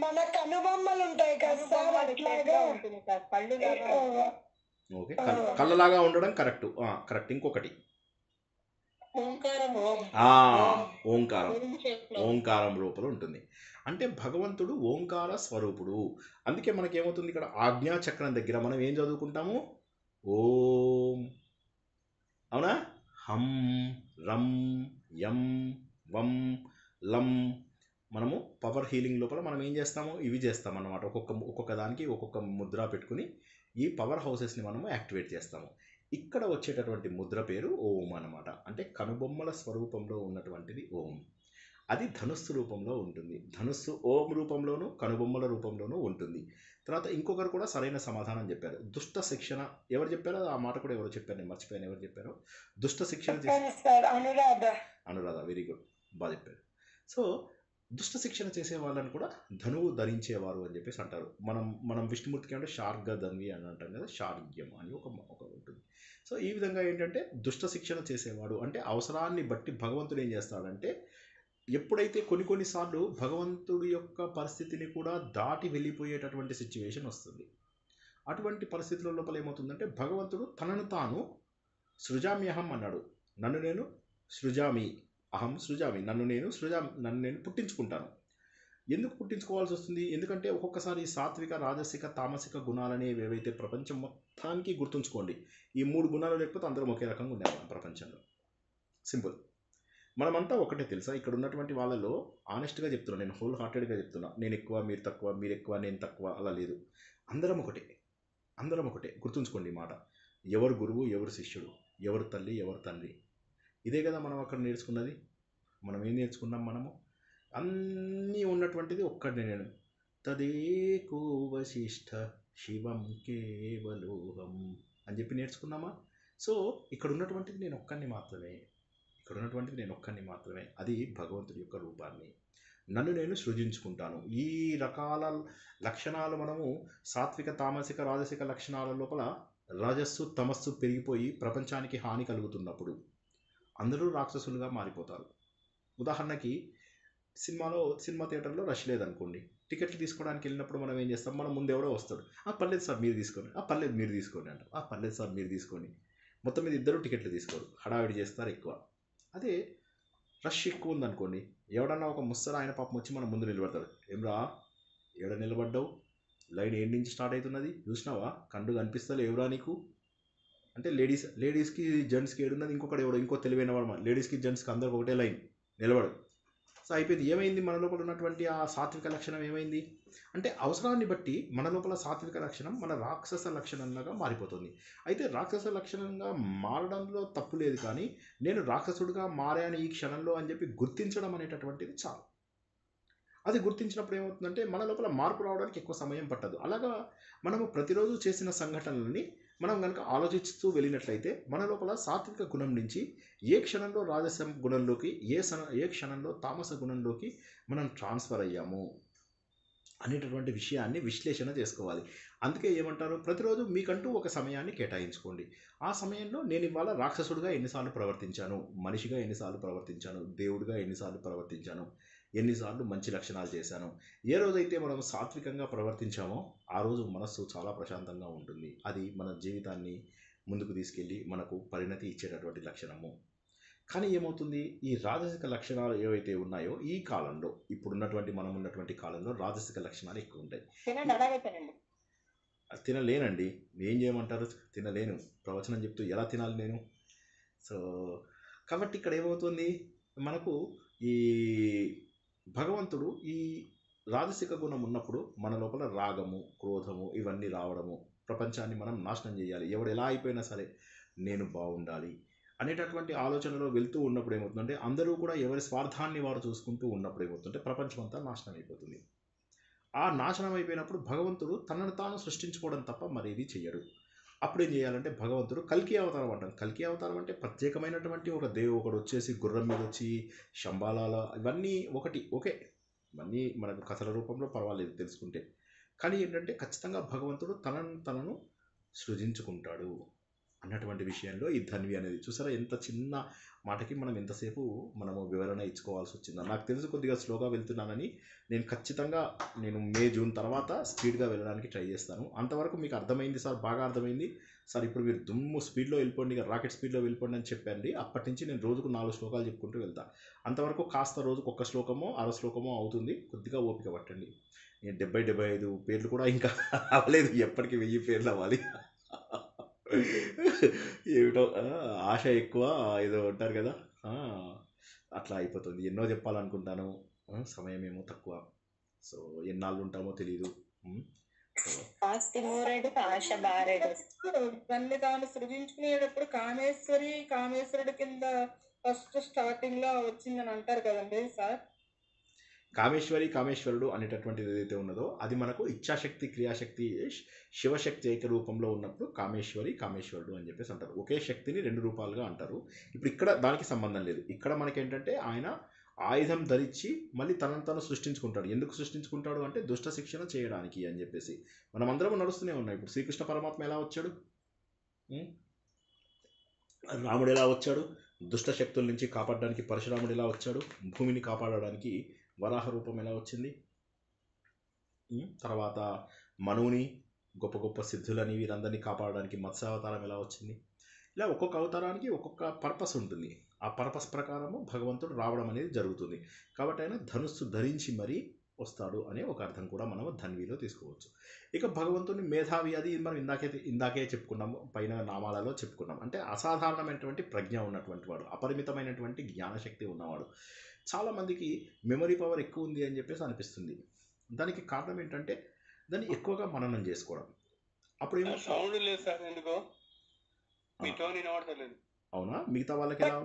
మన కనుబొమ్మలు ఉంటాయి కదా సార్, అట్లాగా ఉంటుంది సార్. కళ్ళు లాగా ఓకే, కళ్ళలాగా ఉండడం కరెక్ట్. కరెక్ట్. ఇంకొకటి ఓంకారం ఓంకారం. ఓంకారం రూపంలో ఉంటుంది. అంటే భగవంతుడు ఓంకార స్వరూపుడు. అందుకే మనకేమవుతుంది ఇక్కడ ఆజ్ఞా చక్రం దగ్గర మనం ఏం చదువుకుంటాము? ఓం, అవునా? హం, రం, యం, వం, లం. మనము పవర్ హీలింగ్ లోపల మనం ఏం చేస్తాము? ఇవి చేస్తాం అన్నమాట. ఒక్కొక్క దానికి ఒక్కొక్క ముద్ర పెట్టుకుని ఈ పవర్ హౌసెస్ని మనము యాక్టివేట్ చేస్తాము. ఇక్కడ వచ్చేటటువంటి ముద్ర పేరు ఓం అన్నమాట. అంటే కనుబొమ్మల స్వరూపంలో ఉన్నటువంటిది ఓం. అది ధనుస్సు రూపంలో ఉంటుంది. ధనుస్సు ఓం రూపంలోనూ కనుబొమ్మల రూపంలోనూ ఉంటుంది. తర్వాత ఇంకొకరు కూడా సరైన సమాధానం చెప్పారు. దుష్ట శిక్షణ ఎవరు చెప్పారో ఆ మాట కూడా ఎవరు చెప్పారు, నేను మర్చిపోయాను ఎవరు చెప్పారో. దుష్ట శిక్షణ అనురాధ. వెరీ గుడ్, బాగా చెప్పారు. సో దుష్ట శిక్షణ చేసే వాళ్ళని కూడా ధనువు ధరించేవారు అని చెప్పేసి అంటారు. మనం విష్ణుమూర్తికి అంటే షార్గ ధన్వి అని అంటాం కదా, షార్గ్యం అని ఒక ఉంటుంది. సో ఈ విధంగా ఏంటంటే దుష్ట శిక్షణ చేసేవాడు అంటే అవసరాన్ని బట్టి భగవంతుడు ఏం చేస్తాడంటే ఎప్పుడైతే కొన్నిసార్లు భగవంతుడి యొక్క పరిస్థితిని కూడా దాటి వెళ్ళిపోయేటటువంటి సిచ్యువేషన్ వస్తుంది. అటువంటి పరిస్థితుల లోపల ఏమవుతుందంటే భగవంతుడు తనను తాను సృజామ్యహం అన్నాడు. నన్ను నేను సృజామి, అహం సృజామి, నన్ను నేను పుట్టించుకుంటాను. ఎందుకు పుట్టించుకోవాల్సి వస్తుంది? ఎందుకంటే ఒక్కొక్కసారి సాత్విక, రాజసిక, తామసిక గుణాలనేవి ఏవైతే ప్రపంచం మొత్తానికి గుర్తుంచుకోండి, ఈ 3 గుణాలు లేకపోతే అందరం ఒకే రకంగా ఉండేవాళ్ళం ప్రపంచంలో. సింపుల్. మనమంతా ఒకటే తెలుసా? ఇక్కడ ఉన్నటువంటి వాళ్ళలో ఆనెస్ట్గా చెప్తున్నా, నేను హోల్ హార్టెడ్గా చెప్తున్నా. నేను ఎక్కువ, మీరు తక్కువ, మీరు ఎక్కువ, నేను తక్కువ, అలా లేదు. అందరం ఒకటే. గుర్తుంచుకోండి ఈ మాట. ఎవరు గురువు, ఎవరు శిష్యుడు, ఎవరు తల్లి, ఎవరు తండ్రి. ఇదే కదా మనం అక్కడ నేర్చుకున్నది. మనం ఏం నేర్చుకున్నాం? మనము అన్నీ ఉన్నటువంటిది ఒక్కడే నేను. తదేకో వశిష్ఠ శివం కేవలోహం అని చెప్పి నేర్చుకున్నామా? సో ఇక్కడ ఉన్నటువంటిది నేను ఒక్కడిని మాత్రమే. అది భగవంతుడి యొక్క రూపాన్ని. నన్ను నేను సృజించుకుంటాను. ఈ రకాల లక్షణాలు మనము సాత్విక, తామసిక, రాజసిక లక్షణాల లోపల రజస్సు, తమస్సు పెరిగిపోయి ప్రపంచానికి హాని కలుగుతున్నప్పుడు అందరూ రాక్షసులుగా మారిపోతారు. ఉదాహరణకి సినిమా థియేటర్లో రష్ లేదనుకోండి, టికెట్లు తీసుకోవడానికి వెళ్ళినప్పుడు మనం ఏం చేస్తాం? మనం ముందు ఎవడో వస్తాడు, పర్లేదు సార్ మీరు తీసుకోండి, పర్లేదు మీరు తీసుకోండి అంటాం, పర్లేదు సార్ మీరు తీసుకోండి. మొత్తం మీద ఇద్దరు టికెట్లు తీసుకోరు, హడావిడి చేస్తారు ఎక్కువ. అదే రష్ ఎక్కువ ఉందనుకోండి, ఎవడన్నా ఒక ముసలి ఆయన పాపం వచ్చి మన ముందు నిలబడతాడు. ఏమ్రా ఏడ నిలబడ్డావు, లైన్ ఏడు నుంచి స్టార్ట్ అవుతున్నది చూసినావా, కండు కనిపిస్తలే ఎవరా నీకు అంటే లేడీస్కి జెంట్స్కి ఏడున్నది, ఇంకో తెలివైన వాడు లేడీస్కి జెంట్స్కి అందరికి ఒకటే లైన్ నిలబడు. సో అయిపోయింది. ఏమైంది? మన లోపల ఉన్నటువంటి ఆ సాత్విక లక్షణం ఏమైంది అంటే అవసరాన్ని బట్టి మన లోపల సాత్విక లక్షణం మన రాక్షస లక్షణంలాగా మారిపోతుంది. అయితే రాక్షస లక్షణంగా మారడంలో తప్పు లేదు, కానీ నేను రాక్షసుడిగా మారాను ఈ క్షణంలో అని చెప్పి గుర్తించడం అనేటటువంటిది చాలు. అది గుర్తించినప్పుడు ఏమవుతుందంటే మన లోపల మార్పు రావడానికి ఎక్కువ సమయం పట్టదు. అలాగా మనము ప్రతిరోజు చేసిన సంఘటనలని మనం కనుక ఆలోచిస్తూ వెళ్ళినట్లయితే మన లోపల సాత్విక గుణం నుంచి ఏ క్షణంలో రాజస గుణంలోకి, ఏ క్షణంలో తామస గుణంలోకి మనం ట్రాన్స్ఫర్ అయ్యాము అనేటటువంటి విషయాన్ని విశ్లేషణ చేసుకోవాలి. అందుకే ఏమంటారు, ప్రతిరోజు మీకంటూ ఒక సమయాన్ని కేటాయించుకోండి. ఆ సమయంలో నేను ఇవాళ రాక్షసుడిగా ఎన్నిసార్లు ప్రవర్తించాను, మనిషిగా ఎన్నిసార్లు ప్రవర్తించాను, దేవుడిగా ఎన్నిసార్లు ప్రవర్తించాను, ఎన్నిసార్లు మంచి లక్షణాలు చేశాను. ఏ రోజైతే మనం సాత్వికంగా ప్రవర్తించామో ఆ రోజు మనస్సు చాలా ప్రశాంతంగా ఉంటుంది. అది మన జీవితాన్ని ముందుకు తీసుకెళ్ళి మనకు పరిణతి ఇచ్చేటటువంటి లక్షణము. కానీ ఏమవుతుంది, ఈ రాజసిక లక్షణాలు ఏవైతే ఉన్నాయో ఈ కాలంలో, ఇప్పుడున్నటువంటి మనం ఉన్నటువంటి కాలంలో రాజసిక లక్షణాలు ఎక్కువ ఉంటాయి. తినండి, అలాగే తినండి. తినలేనండి, ఏం చేయమంటారు, తినలేను, ప్రవచనం చెప్తూ ఎలా తినాలి నేను? సో కాబట్టి ఇక్కడ ఏమవుతుంది, మనకు ఈ భగవంతుడు ఈ రాజసిక గుణం ఉన్నప్పుడు మన లోపల రాగము, క్రోధము ఇవన్నీ రావడము, ప్రపంచాన్ని మనం నాశనం చేయాలి, ఎవడు ఎలా అయిపోయినా సరే నేను బాగుండాలి అనేటటువంటి ఆలోచనలో వెళ్తూ ఉన్నప్పుడు ఏమవుతుందంటే, అందరూ కూడా ఎవరి స్వార్థాన్ని వారు చూసుకుంటూ ఉన్నప్పుడు ఏమవుతుందంటే ప్రపంచం అంతా నాశనం అయిపోతుంది. ఆ నాశనం అయిపోయినప్పుడు భగవంతుడు తనను తాను సృష్టించుకోవడం తప్ప మరేది చెయ్యడు. అప్పుడు ఏం చేయాలంటే భగవంతుడు కల్కి అవతారం అంటారు. కల్కి అవతారం అంటే ప్రత్యేకమైనటువంటి ఒక ఒకడు వచ్చేసి గుర్రం మీద వచ్చి శంబాలాల ఇవన్నీ ఓకే, ఇవన్నీ మనకు కథల రూపంలో పర్వాలేదు తెలుసుకుంటే. కానీ ఏంటంటే ఖచ్చితంగా భగవంతుడు తనను సృజించుకుంటాడు అన్నటువంటి విషయంలో ఈ ధన్వి అనేది చూసారా, ఎంత చిన్న మాటకి మనం ఎంతసేపు మనము వివరణ ఇచ్చుకోవాల్సి వచ్చిందో. నాకు తెలుసు కొద్దిగా స్లోగా వెళ్తున్నానని, నేను ఖచ్చితంగా మే జూన్ తర్వాత స్పీడ్గా వెళ్ళడానికి ట్రై చేస్తాను. అంతవరకు మీకు అర్థమైంది సార్, బాగా అర్థమైంది సార్, ఇప్పుడు మీరు దుమ్ము స్పీడ్లో వెళ్ళిపోండి, రాకెట్ స్పీడ్లో వెళ్ళిపోండి అని చెప్పండి. అప్పటి నుంచి నేను రోజుకు 4 శ్లోకాలు చెప్పుకుంటూ వెళ్తాను. అంతవరకు కాస్త రోజుకు 1 శ్లోకమో 6 శ్లోకమో అవుతుంది, కొద్దిగా ఓపిక పట్టండి. నేను 70-75 పేర్లు కూడా ఇంకా అవ్వలేదు, ఎప్పటికీ 1000 పేర్లు అవ్వాలి. ఏమిటో ఆశ ఎక్కువ ఏదో ఉంటారు కదా, అట్లా అయిపోతుంది. ఎన్నో చెప్పాలనుకుంటాను, సమయం ఏమో తక్కువ. సో ఎన్నాళ్ళు ఉంటామో తెలీదు. తన్ని తాను సృజించుకునేటప్పుడు కామేశ్వరుడి కింద ఫస్ట్ స్టార్టింగ్ లో వచ్చిందని అంటారు కదండి సార్. కామేశ్వరుడు అనేటటువంటిది ఏదైతే ఉన్నదో అది మనకు ఇచ్ఛాశక్తి, క్రియాశక్తి, శివశక్తి ఏక రూపంలో ఉన్నప్పుడు కామేశ్వరుడు అని చెప్పేసి అంటారు. ఒకే శక్తిని 2 రూపాలుగా అంటారు. ఇప్పుడు ఇక్కడ దానికి సంబంధం లేదు. ఇక్కడ మనకేంటంటే ఆయన ఆయుధం ధరించి మళ్ళీ తనను తాను సృష్టించుకుంటాడు. ఎందుకు సృష్టించుకుంటాడు అంటే దుష్ట శిక్షణ చేయడానికి అని చెప్పేసి. మనం అందరం నడుస్తూనే ఉన్నాం. ఇప్పుడు శ్రీకృష్ణ పరమాత్మ ఎలా వచ్చాడు, రాముడు ఎలా వచ్చాడు, దుష్ట శక్తుల నుంచి కాపాడడానికి పరశురాముడు ఎలా వచ్చాడు, భూమిని కాపాడడానికి వరాహ రూపం ఎలా వచ్చింది, తర్వాత మనువుని గొప్ప గొప్ప సిద్ధులని వీరందరినీ కాపాడడానికి మత్స్యావతారం ఎలా వచ్చింది. ఇలా ఒక్కొక్క అవతారానికి ఒక్కొక్క పర్పస్ ఉంటుంది. ఆ పర్పస్ ప్రకారము భగవంతుడు రావడం అనేది జరుగుతుంది. కాబట్టి ఆయన ధనుస్సు ధరించి మరీ వస్తాడు అనే ఒక అర్థం కూడా మనం ధన్విలో తీసుకోవచ్చు. ఇక భగవంతుని మేధావి, అది మనం ఇందాకే చెప్పుకున్నాము, పైన నామాలలో చెప్పుకున్నాం. అంటే అసాధారణమైనటువంటి ప్రజ్ఞ ఉన్నటువంటి వాడు, అపరిమితమైనటువంటి జ్ఞానశక్తి ఉన్నవాడు. చాలామందికి మెమరీ పవర్ ఎక్కువ ఉంది అని చెప్పేసి అనిపిస్తుంది. దానికి కారణం ఏంటంటే దాన్ని ఎక్కువగా మననం చేసుకోవడం. అప్పుడు ఏమో సౌండ్ లేదు సార్, ఎందుకో మీ టోన్ వినబడతలేదు. అవునా, మిగతా వాళ్ళకి ఎలా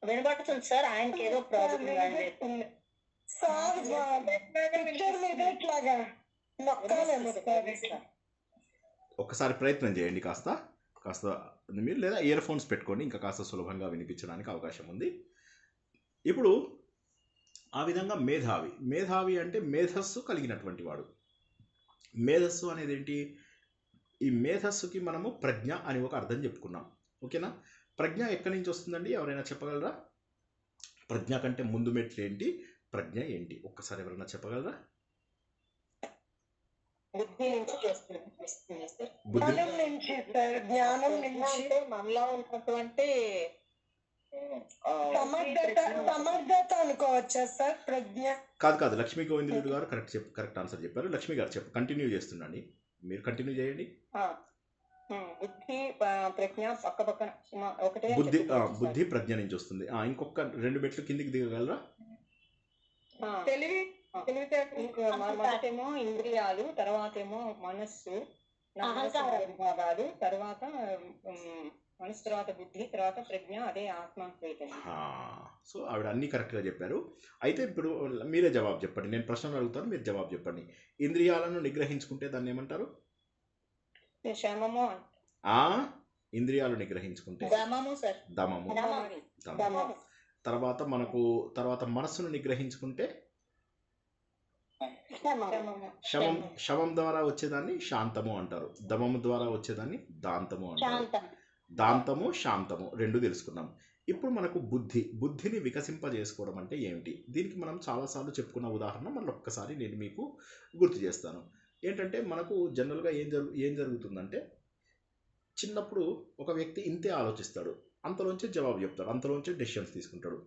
వినబడుతుంది సార్? ఆయనకి ఏదో ప్రాబ్లం. ఒక్కసారి ప్రయత్నం చేయండి కాస్త మీరు, లేదా ఇయర్ ఫోన్స్ పెట్టుకోండి, ఇంకా కాస్త సులభంగా వినిపించడానికి అవకాశం ఉంది. ఇప్పుడు ఆ విధంగా మేధావి అంటే మేధస్సు కలిగినటువంటి వాడు. మేధస్సు అనేది ఏంటి? ఈ మేధస్సుకి మనము ప్రజ్ఞ అని ఒక అర్థం చెప్పుకున్నాం. ఓకేనా? ప్రజ్ఞ ఎక్కడి నుంచి వస్తుందండి, ఎవరైనా చెప్పగలరా? ప్రజ్ఞ కంటే ముందు మెట్లు ఏంటి, ప్రజ్ఞ ఏంటి, ఒక్కసారి ఎవరైనా చెప్పగలరా? జ్ఞానం నుంచి మనలో ఉన్నటువంటి సమర్థత అనుకోవచ్చా సార్ ప్రజ్ఞ? కాదు, లక్ష్మీ గోవిందరెడ్డి గారు కరెక్ట్ ఆన్సర్ చెప్పారు. లక్ష్మి గారు కంటిన్యూ చేస్తుండండి, మీరు కంటిన్యూ చేయండి. బుద్ధి ప్రజ్ఞ పక్క పక్కన ఒకటే. బుద్ధి ప్రజ్ఞ నుంచి వస్తుంది. ఇంకొక 2 మెట్లు కిందికి దిగగలరా? తెలివి మొదటేమో ఇంద్రియాలు, తర్వాత ఏమో మనస్సు, విభాగాలు, తర్వాత మనసు, తర్వాత బుద్ధి, తర్వాత ప్రజ్ఞ, అదే ఆత్మ. సో ఆవిడ అన్నీ కరెక్ట్గా చెప్పారు. అయితే ఇప్పుడు మీరే జవాబు చెప్పండి, నేను ప్రశ్నలు అడుగుతాను, మీరు జవాబు చెప్పండి. ఇంద్రియాలను నిగ్రహించుకుంటే దాన్ని ఏమంటారు? శమము. ఇంద్రియాలు నిగ్రహించుకుంటే దమము. తర్వాత మనస్సును నిగ్రహించుకుంటే శమం ద్వారా వచ్చేదాన్ని శాంతము అంటారు. దమము ద్వారా వచ్చేదాన్ని దాంతము అంటారు. దాంతము శాంతము 2 తెలుసుకున్నాం. ఇప్పుడు మనకు బుద్ధిని వికసింపజేసుకోవడం అంటే ఏమిటి? దీనికి మనం చాలాసార్లు చెప్పుకున్న ఉదాహరణ మళ్ళీ ఒక్కసారి నేను మీకు గుర్తు చేస్తాను. ఏంటంటే మనకు జనరల్గా ఏం జరుగుతుందంటే చిన్నప్పుడు ఒక వ్యక్తి ఇంతే ఆలోచిస్తాడు, అంతలోంచే జవాబు చెప్తాడు, అంతలోంచే డెసిషన్స్ తీసుకుంటాడు.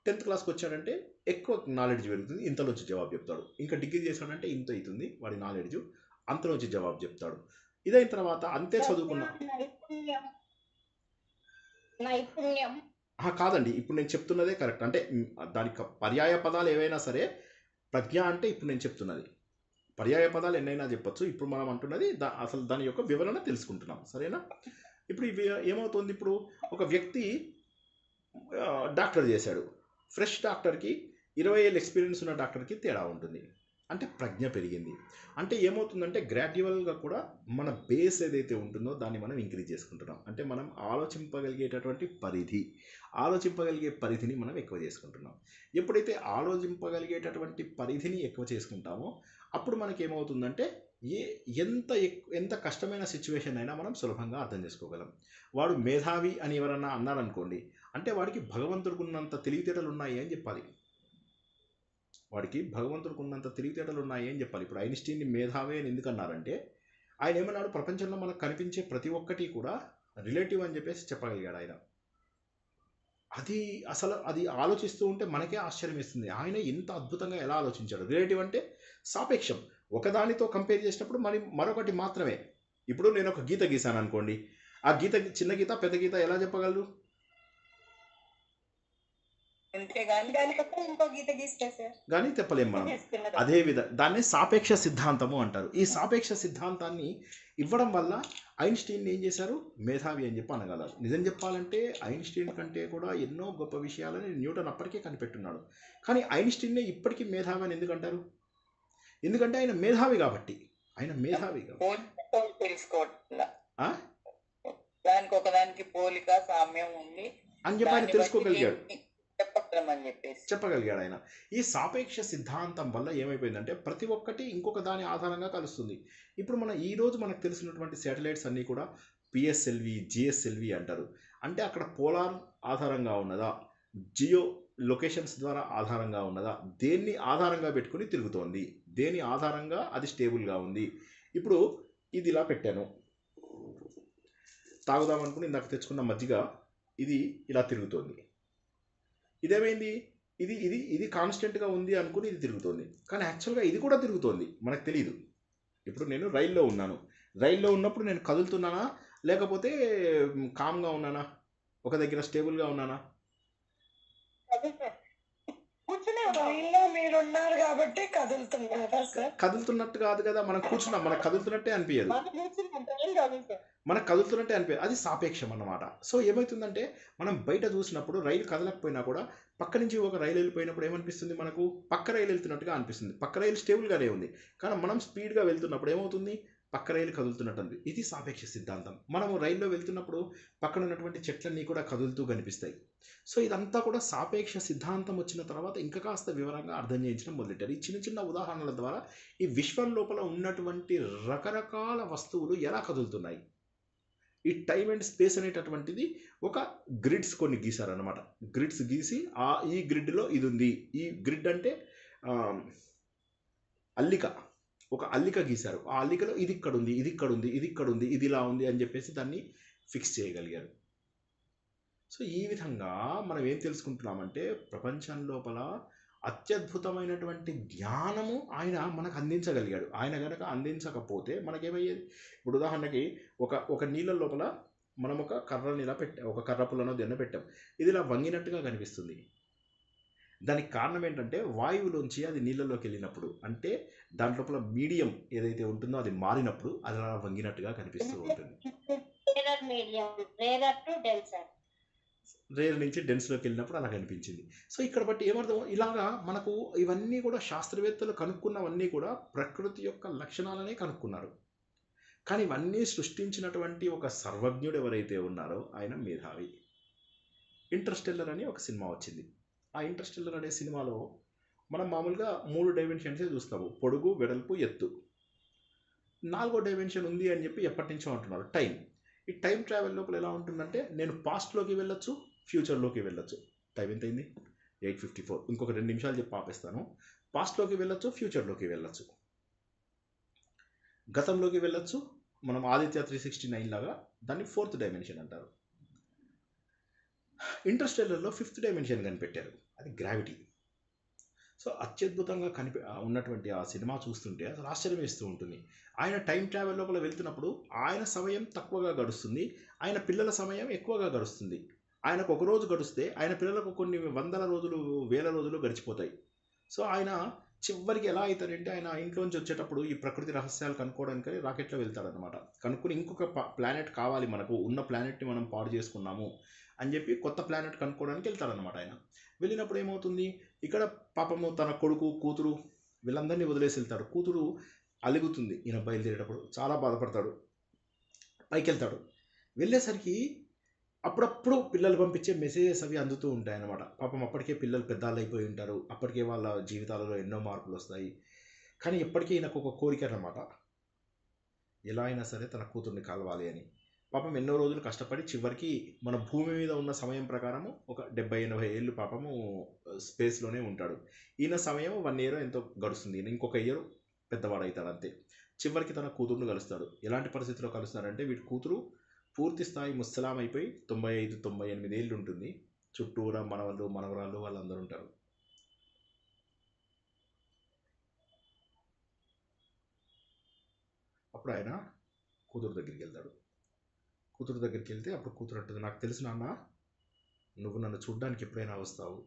10th క్లాస్కి వచ్చాడంటే ఎక్కువ నాలెడ్జ్ పెరుగుతుంది, ఇంతలోంచి జవాబు చెప్తాడు. ఇంకా డిగ్రీ చేశాడంటే ఇంత అవుతుంది వాడి నాలెడ్జ్, అంతలోంచి జవాబు చెప్తాడు. ఇదైన తర్వాత అంతే చదువుకున్న నైపుణ్యం కాదండి, ఇప్పుడు నేను చెప్తున్నదే కరెక్ట్. అంటే దానికి పర్యాయ పదాలు ఏవైనా సరే, ప్రజ్ఞ అంటే ఇప్పుడు నేను చెప్తున్నది పర్యాయ పదాలు ఎన్నైనా చెప్పొచ్చు. ఇప్పుడు మనం అంటున్నది అసలు దాని యొక్క వివరణ తెలుసుకుంటున్నాం, సరేనా? ఇప్పుడు ఇవి ఏమవుతుంది, ఇప్పుడు ఒక వ్యక్తి డాక్టర్ చేశాడు, ఫ్రెష్ డాక్టర్కి 20 ఏళ్ళ ఎక్స్పీరియన్స్ ఉన్న డాక్టర్కి తేడా ఉంటుంది. అంటే ప్రజ్ఞ పెరిగింది. అంటే ఏమవుతుందంటే గ్రాడ్యువల్గా కూడా మన బేస్ ఏదైతే ఉంటుందో దాన్ని మనం ఇంక్రీజ్ చేసుకుంటున్నాం. అంటే మనం ఆలోచింపగలిగేటటువంటి ఆలోచింపగలిగే పరిధిని మనం ఎక్కువ చేసుకుంటున్నాం. ఎప్పుడైతే ఆలోచింపగలిగేటటువంటి పరిధిని ఎక్కువ చేసుకుంటామో అప్పుడు మనకి ఏమవుతుందంటే ఎంత కష్టమైన సిచ్యువేషన్ అయినా మనం సులభంగా అర్థం చేసుకోగలం. వాడు మేధావి అని ఎవరన్నా అన్నారనుకోండి, అంటే వాడికి భగవంతుడికి ఉన్నంత తెలివితేటలు ఉన్నాయి అని చెప్పాలి. ఇప్పుడు ఐన్స్టీన్ని మేధావి అని ఎందుకు అన్నారంటే ఆయన ఏమన్నాడు, ప్రపంచంలో మనకు కనిపించే ప్రతి ఒక్కటి కూడా రిలేటివ్ అని చెప్పేసి చెప్పగలిగాడు ఆయన. అది ఆలోచిస్తూ ఉంటే మనకే ఆశ్చర్యం ఇస్తుంది, ఆయన ఎంత అద్భుతంగా ఎలా ఆలోచించాడు. రిలేటివ్ అంటే సాపేక్షం, ఒకదానితో కంపేర్ చేసినప్పుడు మరొకటి మాత్రమే. ఇప్పుడు నేను ఒక గీత గీసాను అనుకోండి, ఆ గీత చిన్న గీత పెద్ద గీత ఎలా చెప్పగలరు? ఇంకో గీత గీస్తే సార్ కానీ చెప్పలేం మనం. అదే విధంగా దాన్ని సాపేక్ష సిద్ధాంతము అంటారు. ఈ సాపేక్ష సిద్ధాంతాన్ని ఇవ్వడం వల్ల ఐన్స్టీన్ ఏం చేశారు, మేధావి అని చెప్పి అనగలరు. నిజం చెప్పాలంటే ఐన్స్టీన్ కంటే కూడా ఎన్నో గొప్ప విషయాలని న్యూటన్ అప్పటికే కనిపెట్టున్నాడు. కానీ ఐన్స్టీన్నే ఇప్పటికీ మేధావి అని ఎందుకంటారు? ఎందుకంటే ఆయన మేధావి కాబట్టి. దానికి ఒకదానికి పోలిక సామ్యం ఉంది అని చెప్పి ఆయన తెలుసుకోగలిగాడు, చెప్పగలిగాడు ఆయన. ఈ సాపేక్ష సిద్ధాంతం వల్ల ఏమైపోయిందంటే ప్రతి ఒక్కటి ఇంకొక దాని ఆధారంగా కలుస్తుంది. ఇప్పుడు ఈరోజు మనకు తెలిసినటువంటి శాటిలైట్స్ అన్నీ కూడా పిఎస్ఎల్వి, జిఎస్ఎల్వి అంటారు. అంటే అక్కడ పోలార్ ఆధారంగా ఉన్నదా, జియో లొకేషన్స్ ద్వారా ఆధారంగా ఉన్నదా, దేన్ని ఆధారంగా పెట్టుకుని తిరుగుతోంది, దేని ఆధారంగా అది స్టేబుల్గా ఉంది. ఇప్పుడు ఇది ఇలా పెట్టాను, తాగుదామనుకుని ఇందాక తెచ్చుకున్న మజ్జిగ ఇది ఇలా తిరుగుతోంది. ఇదేమైంది, ఇది కాన్స్టెంట్గా ఉంది అనుకుని ఇది తిరుగుతోంది. కానీ యాక్చువల్గా ఇది కూడా తిరుగుతోంది, మనకు తెలియదు. ఇప్పుడు నేను రైల్లో ఉన్నప్పుడు నేను కదులుతున్నానా లేకపోతే కామ్గా ఉన్నానా, ఒక దగ్గర స్టేబుల్గా ఉన్నానా? మీరున్నారు కాబట్టి కదులుతున్నట్టు కాదు కదా, మనం కూర్చున్నాం, మనకు కదులుతున్నట్టే అనిపించదు, అది సాపేక్షం అన్నమాట. సో ఏమవుతుందంటే మనం బయట చూసినప్పుడు రైలు కదలకపోయినా కూడా పక్క నుంచి ఒక రైలు వెళ్ళిపోయినప్పుడు ఏమనిపిస్తుంది, మనకు పక్క రైలు వెళ్తున్నట్టుగా అనిపిస్తుంది. పక్క రైలు స్టేబుల్గానే ఉంది, కానీ మనం స్పీడ్గా వెళ్తున్నప్పుడు ఏమవుతుంది, పక్క రైలు కదులుతున్నట్టు. ఇది సాపేక్ష సిద్ధాంతం. మనము రైల్లో వెళ్తున్నప్పుడు పక్కన ఉన్నటువంటి చెట్లన్నీ కూడా కదులుతూ కనిపిస్తాయి. సో ఇదంతా కూడా సాపేక్ష సిద్ధాంతం వచ్చిన తర్వాత ఇంకా కాస్త వివరంగా అర్థం చేయించడం మొదలెట్టారు. ఈ చిన్న చిన్న ఉదాహరణల ద్వారా ఈ విశ్వం లోపల ఉన్నటువంటి రకరకాల వస్తువులు ఎలా కదులుతున్నాయి. ఈ టైం అండ్ స్పేస్ అనేటటువంటిది ఒక గ్రిడ్స్ కొన్ని గీసారనమాట. గ్రిడ్స్ గీసి ఈ గ్రిడ్లో ఇది ఉంది, ఈ గ్రిడ్ అంటే ఒక అల్లిక గీశారు. ఆ అల్లికలో ఇది ఇక్కడ ఉంది, ఇది ఇక్కడ ఉంది, ఇది ఇక్కడ ఉంది, ఇది ఇలా ఉంది అని చెప్పేసి దాన్ని ఫిక్స్ చేయగలిగారు. సో ఈ విధంగా మనం ఏం తెలుసుకుంటున్నామంటే ప్రపంచం లోపల అత్యద్భుతమైనటువంటి జ్ఞానము ఆయన మనకు అందించగలిగాడు. ఆయన కనుక అందించకపోతే మనకేమయ్యేది? ఇప్పుడు ఉదాహరణకి ఒక నీళ్ళ లోపల మనం ఒక కర్రని ఇలా పెట్టాం, ఒక కర్ర పుల్లనో దేన్నో పెట్టాం, ఇది ఇలా వంగినట్టుగా కనిపిస్తుంది. దానికి కారణం ఏంటంటే వాయువులోంచి అది నీళ్ళలోకి వెళ్ళినప్పుడు, అంటే దాంట్లోపల మీడియం ఏదైతే ఉంటుందో అది మారినప్పుడు అది అలా వంగినట్టుగా కనిపిస్తూ ఉంటుంది. రేర్ నుంచి డెన్స్లోకి వెళ్ళినప్పుడు అలా కనిపించింది. సో ఇక్కడ బట్టి ఏమర్థం, ఇలాగా మనకు ఇవన్నీ కూడా శాస్త్రవేత్తలు కనుక్కున్నవన్నీ కూడా ప్రకృతి యొక్క లక్షణాలనే కనుక్కున్నారు. కానీ ఇవన్నీ సృష్టించినటువంటి ఒక సర్వజ్ఞుడు ఎవరైతే ఉన్నారో ఆయన మేధావి. ఇంటర్స్టెల్లర్ అని ఒక సినిమా వచ్చింది. ఆ ఇంటర్స్టెల్లర్ అనే సినిమాలో మనం మామూలుగా 3 డైమెన్షన్సే చూస్తాము, పొడుగు, వెడల్పు, ఎత్తు. 4వ డైమెన్షన్ ఉంది అని చెప్పి ఎప్పటి నుంచో అంటున్నారు, టైం. ఈ టైం ట్రావెల్ లోపల ఎలా ఉంటుందంటే నేను పాస్ట్లోకి వెళ్ళొచ్చు, ఫ్యూచర్లోకి వెళ్ళొచ్చు. టైం ఎంత అయింది? 8:54. ఇంకొక 2 నిమిషాలు చెప్పి ఆపేస్తాను. పాస్ట్లోకి వెళ్ళొచ్చు, ఫ్యూచర్లోకి వెళ్ళొచ్చు, గతంలోకి వెళ్ళొచ్చు. మనం ఆదిత్య 369 లాగా దాన్ని 4th డైమెన్షన్ అంటారు. ఇంటర్స్టెల్లర్లో 5th డైమెన్షన్ కనిపెట్టారు, అది గ్రావిటీ. సో అత్యద్భుతంగా ఉన్నటువంటి ఆ సినిమా చూస్తుంటే అసలు ఆశ్చర్యం వేస్తూ ఉంటుంది. ఆయన టైం ట్రావెల్ లోపల వెళ్తున్నప్పుడు ఆయన సమయం తక్కువగా గడుస్తుంది, ఆయన పిల్లల సమయం ఎక్కువగా గడుస్తుంది. ఆయనకు ఒక రోజు గడిస్తే ఆయన పిల్లలకు కొన్ని వందల రోజులు, వేల రోజులు గడిచిపోతాయి. సో ఆయన చివరికి ఎలా అవుతాడంటే, ఆయన ఇంట్లోంచి వచ్చేటప్పుడు ఈ ప్రకృతి రహస్యాలు కనుక్కోవడానికి రాకెట్లో వెళ్తాడనమాట. కనుక్కొని ఇంకొక ప్లానెట్ కావాలి, మనకు ఉన్న ప్లానెట్ని మనం పాడు చేసుకున్నాము అని చెప్పి కొత్త ప్లానెట్ కనుక్కోవడానికి వెళ్తాడనమాట. ఆయన వెళ్ళినప్పుడు ఏమవుతుంది, ఇక్కడ పాపము తన కొడుకు, కూతురు వీళ్ళందరినీ వదిలేసి వెళ్తాడు. కూతురు అలుగుతుంది ఈయన బయలుదేరేటప్పుడు, చాలా బాధపడతాడు. పైకి వెళ్తాడు, వెళ్ళేసరికి అప్పుడప్పుడు పిల్లలు పంపించే మెసేజెస్ అవి అందుతూ ఉంటాయి అన్నమాట. పాపం అప్పటికే పిల్లలు పెద్దలు అయిపోయి ఉంటారు, అప్పటికే వాళ్ళ జీవితాలలో ఎన్నో మార్పులు వస్తాయి. కానీ ఎప్పటికీ ఈయనకు ఒక కోరిక అన్నమాట, ఎలా అయినా సరే తన కూతుర్ని కలవాలి అని. పాపం ఎన్నో రోజులు కష్టపడి చివరికి మన భూమి మీద ఉన్న సమయం ప్రకారము ఒక 70-80 ఏళ్ళు పాపము స్పేస్లోనే ఉంటాడు. ఈయన సమయం 1 year ఎంతో గడుస్తుంది, ఈయన ఇంకొక ఇయర్ పెద్దవాడవుతాడు అంతే. చివరికి తన కూతురును కలుస్తాడు. ఎలాంటి పరిస్థితిలో కలుస్తాడంటే, వీడి కూతురు పూర్తి స్థాయి ముసలాం అయిపోయి 95-98 ఏళ్ళు ఉంటుంది. చుట్టూరా మనవళ్ళు, మనవరాళ్ళు వాళ్ళందరూ ఉంటారు. అప్పుడు ఆయన కూతురు దగ్గరికి వెళ్తాడు. కూతురు దగ్గరికి వెళ్తే అప్పుడు కూతురు అంటుంది, నాకు తెలుసు నాన్న, నువ్వు నన్ను చూడ్డానికి ఎప్పుడైనా వస్తావు